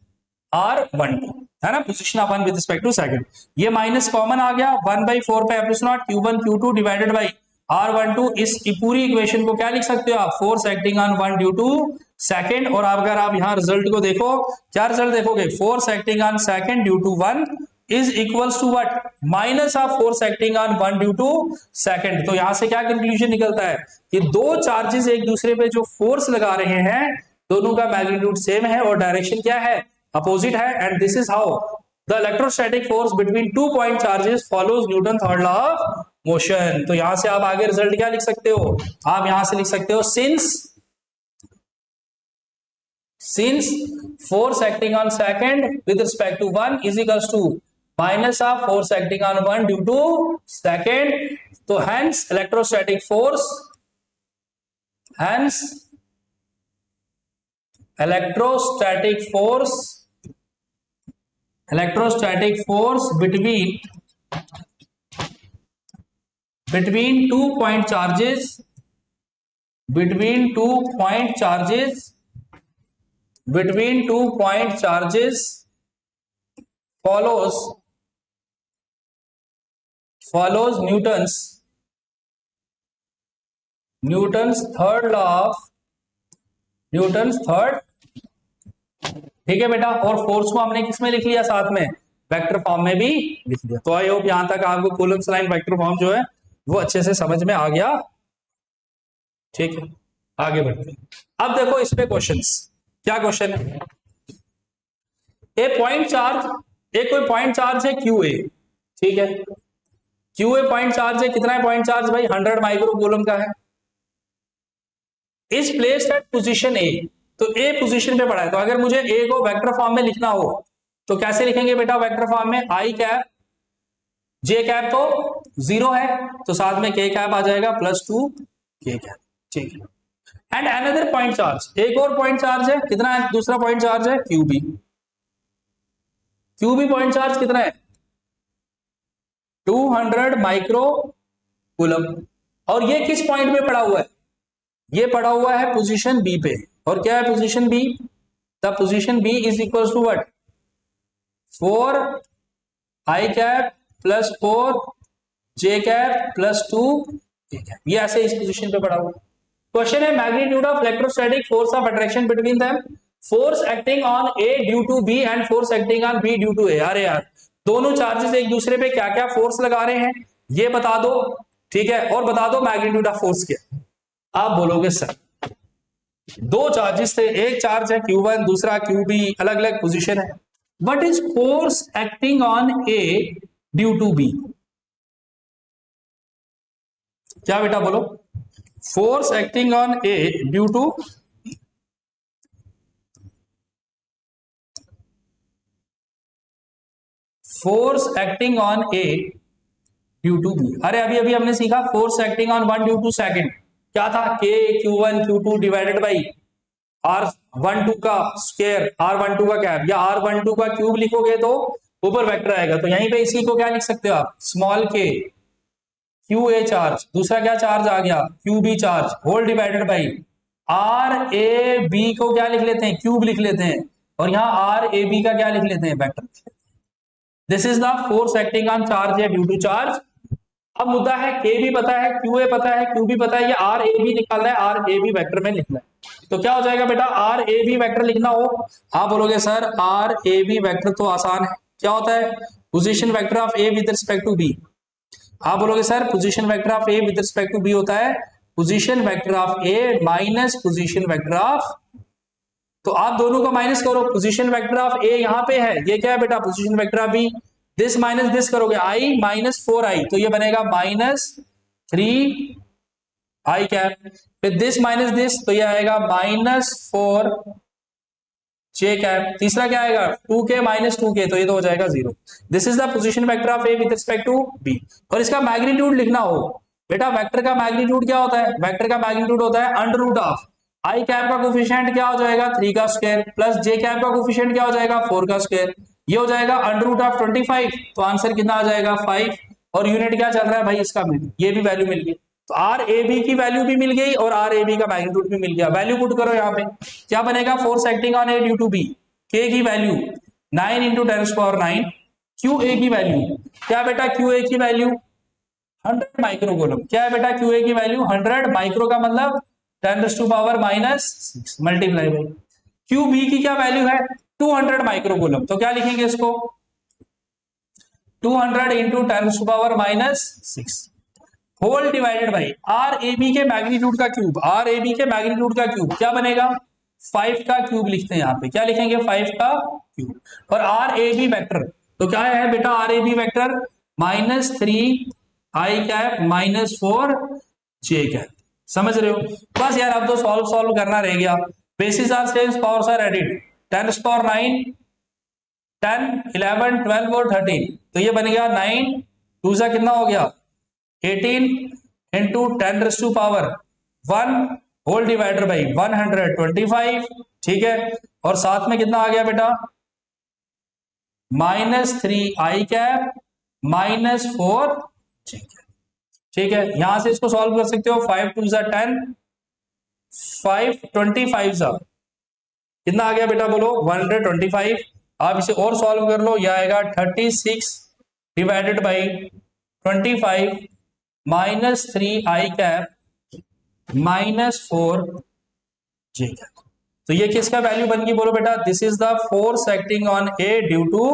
R12, है ना, position of 1 with respect to second. ये माइनस कॉमन आ गया, 1/4 पे epsilon not Q1 Q2 divided by R12। इस पूरी इक्वेशन को क्या लिख सकते हो आप, force acting on 1 due to second. और अगर आप यहाँ रिजल्ट को देखो, क्या रिजल्ट देखोगे, force acting on second due to 1 is equals to what, minus of force acting on 1 due to second. तो यहां से क्या कंक्लूजन निकलता है, कि दो चार्जेस एक दूसरे पे जो फोर्स लगा रहे हैं दोनों का मैग्नीट्यूड सेम है और डायरेक्शन क्या है, अपोजिट है, and this is how the electrostatic force between 2 point charges follows Newton third law of motion. तो यहां से आप आगे रिजल्ट क्या लिख सकते हो, आप यहां से लिख सकते हो since Since force acting on second with respect to 1 is equals to minus of force acting on 1 due to second, तो hence electrostatic force between 2 point charges follows Newton's third law ठीक है बेटा। और फोर्स को हमने किस में लिख लिया, साथ में वेक्टर फॉर्म में भी लिख लिया। तो आई होप यहां तक आपको कूलम्ब्स लाइन वेक्टर फॉर्म जो है वो अच्छे से समझ में आ गया। ठीक है, आगे बढ़ते हैं। अब देखो इस पे क्वेश्चंस, क्या क्वेश्चन है। एक कोई पॉइंट चार्ज है क्यू ए, ठीक है, क्यू ए पॉइंट चार्ज है। कितना है पॉइंट चार्ज भाई, 100 माइक्रो कूलम का है। Is placed at position A, तो ए पोजीशन पे पड़ा है। तो अगर मुझे ए को वेक्टर फॉर्म में लिखना हो तो कैसे लिखेंगे बेटा वेक्टर फॉर्म में, आई कैप जे कैप तो 0 है, तो साथ में के कैप आ जाएगा +2 के कैप, ठीक है। एंड अनदर पॉइंट चार्ज, एक और पॉइंट चार्ज है, कितना है दूसरा पॉइंट चार्ज है क्यूबी पॉइंट चार्ज कितना है 200 माइक्रो कूलम। और ये किस पॉइंट पे पड़ा हुआ है, ये पड़ा हुआ है पोजीशन बी पे। और क्या है position B, the position B is equal to what 4 I cap +4 J cap +2 K cap, ये ऐसे इस पोजीशन पे पड़ा हुआ है। क्वेश्चन है magnitude of electrostatic force of attraction between them, force acting on A due to B and force acting on B due to A. अरे यार दोनों चार्जेस एक दूसरे पे क्या क्या फोर्स लगा रहे हैं ये बता दो, ठीक है, और बता दो मैग्नीट्यूड ऑफ फोर्स क्या। आप बोलोगे सर दो चार्जेस थे, एक चार्ज है Q1 दूसरा QB, अलग अलग पोजीशन है। What is force acting on A due to B, क्या बेटा बोलो, force acting on A due to B. अरे अभी अभी हमने सीखा force acting on 1 due to second, क्या था K Q1 Q2 divided by R12 का स्क्वायर R12 का कैप, या R12 का क्यूब लिखोगे तो ऊपर वेक्टर आएगा। तो यहीं पे इसी को क्या लिख सकते हो आप, स्मॉल k QA चार्ज, दूसरा क्या चार्ज आ गया QB charge, whole divided by RAB को क्या लिख लेते हैं क्यूब लिख लेते हैं, और यहाँ RAB का क्या लिख लेते हैं vector. This is the force acting on charge या ड्यू टू चार्ज। अब मुद्दा है K भी पता है QA पता है Q भी पता है, ये RAB निकालना है, RAB वेक्टर में लिखना है। तो क्या हो जाएगा बेटा RAB वेक्टर लिखना हो, हाँ बोलोगे सर RAB वेक्टर तो आसान है, क्या होता है position vector of A with respect to B। हाँ बोलोगे sir position vector of A with respect to B होता है position vector of A minus position vector of, तो आप दोनों का माइनस करो, पोजीशन वेक्टर ऑफ A यहाँ पे है, ये क्या है बेटा position vector of B, this minus this करोगे I -4I, तो ये बनेगा -3I कैप, फिर दिस माइनस दिस तो ये आएगा -4J कैप, तीसरा क्या आएगा 2K -2K, तो ये तो हो जाएगा 0। This is the position vector of A with respect to B। और इसका मैग्नीट्यूड लिखना हो बेटा, वेक्टर का मैग्नीट्यूड क्या होता है, वेक्टर का मैग्नीट्यूड होता है under root of I cap का कोफिशिएंट क्या हो जाएगा 3 का स्क्वायर प्लस J कैप का कोफिशिएंट क्या हो जाएगा 4 का स्क्वायर, ये हो जाएगा अंडर रूट ऑफ 25, तो आंसर कितना आ जाएगा 5। और यूनिट क्या चल रहा है भाई इसका, ये भी वैल्यू मिल गई, तो RAB की वैल्यू भी मिल गई और RAB का मैग्नीट्यूड भी मिल गया। वैल्यू पुट करो यहाँ पे, क्या बनेगा force acting on A due to B, K की वैल्यू 9 × 10⁹, QA की वैल्यू क्या बेटा, QA की वैल्यू 100 माइक्रो कूलम, क्या है बेटा QA की वैल्यू 100 माइक्रो का मतलब 10⁻⁻6 मल्टीप्लाई बाई QB की क्या वैल्यू है 200 माइक्रो कूलम, तो क्या लिखेंगे इसको 200 × 10⁻⁻6 होल डिवाइडेड बाई RAB के मैग्नीट्यूड का क्यूब, RAB के मैग्नीट्यूड का क्यूब क्या बनेगा 5 का क्यूब लिखते हैं यहाँ पे, क्या लिखेंगे 5 का क्यूब। और RAB वेक्टर तो क्या है बेटा RAB vector -3I cap -4J cap, समझ रहे हो। बस यार अब तो सॉल्व करना रह गया, bases are same, powers are added, 10 raised to power 9, 10, 11, 12 और 13, तो ये बन गया 9 2 सा कितना हो गया 18 into 10 raise to power 1 whole divided by 125, ठीक है, और साथ में कितना आ गया बेटा -3i -4, ठीक है, यहां से इसको सॉल्व कर सकते हो, 5 2 सा 10, 5 25 सा कितना आ गया बेटा बोलो 125, आप इसे और सॉल्व कर लो, यह आएगा 36 divided by 25 -3i -4 j cap, तो ये किसका वैल्यू बन गई बोलो बेटा, this is the force acting on A due to,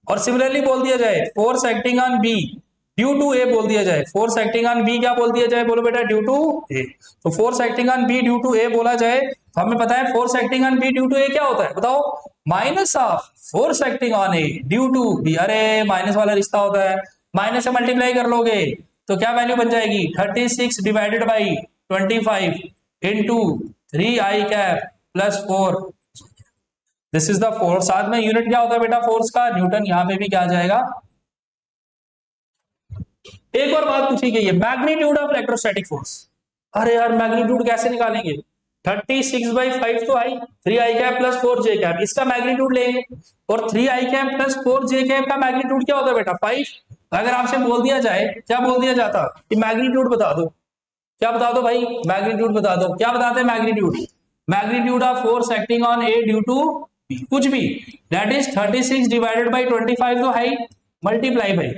और सिमिलरली बोल दिया जाए force acting on B due to A बोल दिया जाए, फोर्स एक्टिंग ऑन बी क्या बोल दिया जाए बोलो बेटा ड्यू टू ए, तो force acting on B due to A बोला जाए तो हमें पता है force acting on B due to A क्या होता है बताओ, minus of force acting on A due to B, अरे माइनस वाला रिश्ता होता है, माइनस से मल्टीप्लाई कर लोगे तो क्या वैल्यू बन जाएगी 36 divided by 25 into 3i cap +4, this is the force, साथ में यूनिट क्या होता है बेटा फोर्स का न्यूटन, यहां पे भी क्या आ जाएगा। एक और बात पूछी गई है मैग्नीट्यूड ऑफ इलेक्ट्रोस्टैटिक फोर्स, अरे यार मैग्नीट्यूड कैसे निकालेंगे, 36/5 तो आई 3i कैप +4 j कैप, इसका मैग्नीट्यूड लेंगे, और 3i कैप +4 j कैप का मैग्नीट्यूड क्या होता है बेटा 5, अगर आपसे बोल दिया जाए क्या बोल दिया जाता कि मैग्नीट्यूड बता दो, क्या बता दो भाई मैग्नीट्यूड बता दो, क्या बताते हैं magnitude, magnitude of force acting on A due to B, कुछ भी, दैट इज 36 डिवाइडेड बाई 25 तो हाई मल्टीप्लाई भाई,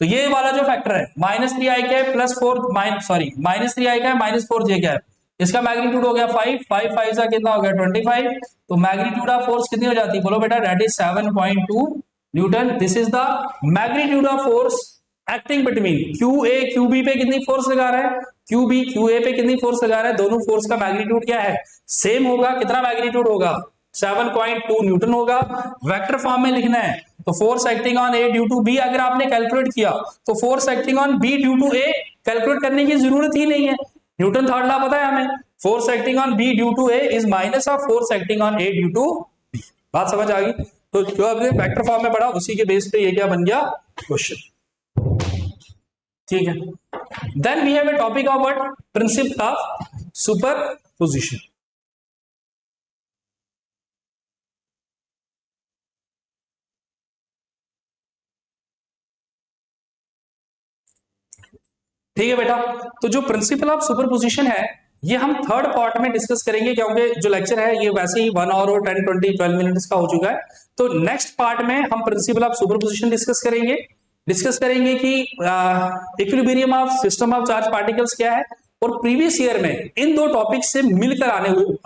तो ये वाला जो फैक्टर है -3i cap +4 sorry -3i cap -4 j cap, इसका मैग्नीट्यूड हो गया 5 5 सा कितना हो गया 25, तो मैग्नीट्यूड ऑफ फोर्स कितनी हो जाती है बोलो बेटा, that is 7.2 Newton, this is the magnitude of force acting between QA QB पे कितनी फोर्स लगा रहा है, QB QA पे कितनी फोर्स लगा रहा है, दोनों फोर्स का मैग्नीट्यूड क्या है सेम होगा, कितना मैग्नीट्यूड होगा 7.2 न्यूटन होगा, वेक्टर फॉर्म में लिखना है, तो force acting on A due to B अगर आपने कैलकुलेट किया तो force acting on B due to A calculate करने की जरूरत ही नहीं है, न्यूटन थर्ड लॉ पता है हमें, force acting on B due to A is minus of force acting on A due to B, बात समझ आ गई, तो जो आपने वेक्टर फॉर्म में पढ़ा उसी के बेस पे ये क्या बन गया क्वेश्चन, ठीक है। Then we have a topic of what principle of superposition, ठीक है बेटा, तो जो प्रिंसिपल ऑफ सुपरपोजिशन है ये हम थर्ड पार्ट में डिस्कस करेंगे, क्योंकि जो लेक्चर है ये वैसे ही 1 आवर और 10 20 12 मिनट्स का हो चुका है, तो नेक्स्ट पार्ट में हम प्रिंसिपल ऑफ सुपरपोजिशन डिस्कस करेंगे कि equilibrium of system of charge particles क्या है, और प्रीवियस ईयर में इन दो टॉपिक से मिलकर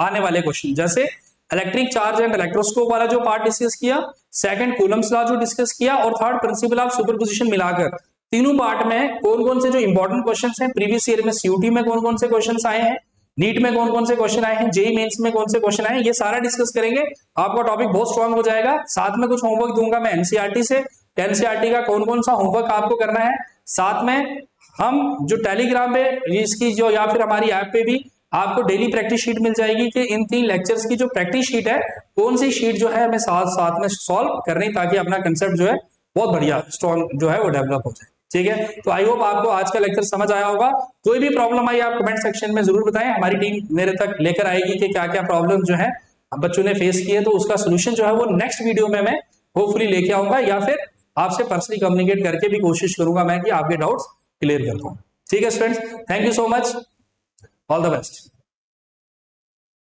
आने वाले क्वेश्चन, जैसे इलेक्ट्रिक चार्ज एंड इलेक्ट्रोस्कोप वाला जो पार्ट डिस्कस किया, सेकंड कूलम्स लॉ जो डिस्कस किया, और थर्ड प्रिंसिपल ऑफ सुपरपोजिशन मिलाकर तीनों पार्ट में कौन कौन से जो इंपॉर्टेंट क्वेश्चंस हैं प्रीवियस ईयर में सीयूटी में कौन कौन से क्वेश्चंस आए हैं, नीट में कौन कौन से क्वेश्चन आए हैं, जेईई मेंस में कौन से क्वेश्चन आए हैं, ये सारा डिस्कस करेंगे, आपका टॉपिक बहुत स्ट्रांग हो जाएगा, साथ में कुछ होमवर्क दूंगा मैं एनसीईआरटी से, एनसीईआरटी का कौन कौन सा होमवर्क आपको करना है, साथ में हम जो टेलीग्राम पे इसकी जो या फिर हमारी ऐप पे भी आपको डेली प्रैक्टिस शीट मिल जाएगी कि इन 3 लेक्चर्स की जो प्रैक्टिस शीट है कौन सी शीट जो है हमें साथ में सॉल्व करनी, ताकि अपना कंसेप्ट जो है बहुत बढ़िया स्ट्रॉन्ग जो है वो डेवलप हो जाए, ठीक है। तो आई होप आपको आज का लेक्चर समझ आया होगा, कोई भी प्रॉब्लम आई आप कमेंट सेक्शन में जरूर बताएं, हमारी टीम मेरे तक लेकर आएगी कि क्या क्या प्रॉब्लम जो है बच्चों ने फेस किए, तो उसका सोल्यूशन जो है वो नेक्स्ट वीडियो में मैं होपफुली लेके आऊंगा, या फिर आपसे पर्सनली कम्युनिकेट करके भी कोशिश करूंगा मैं कि आपके डाउट्स क्लियर कर पाऊं, ठीक है students, thank you so much, all the best.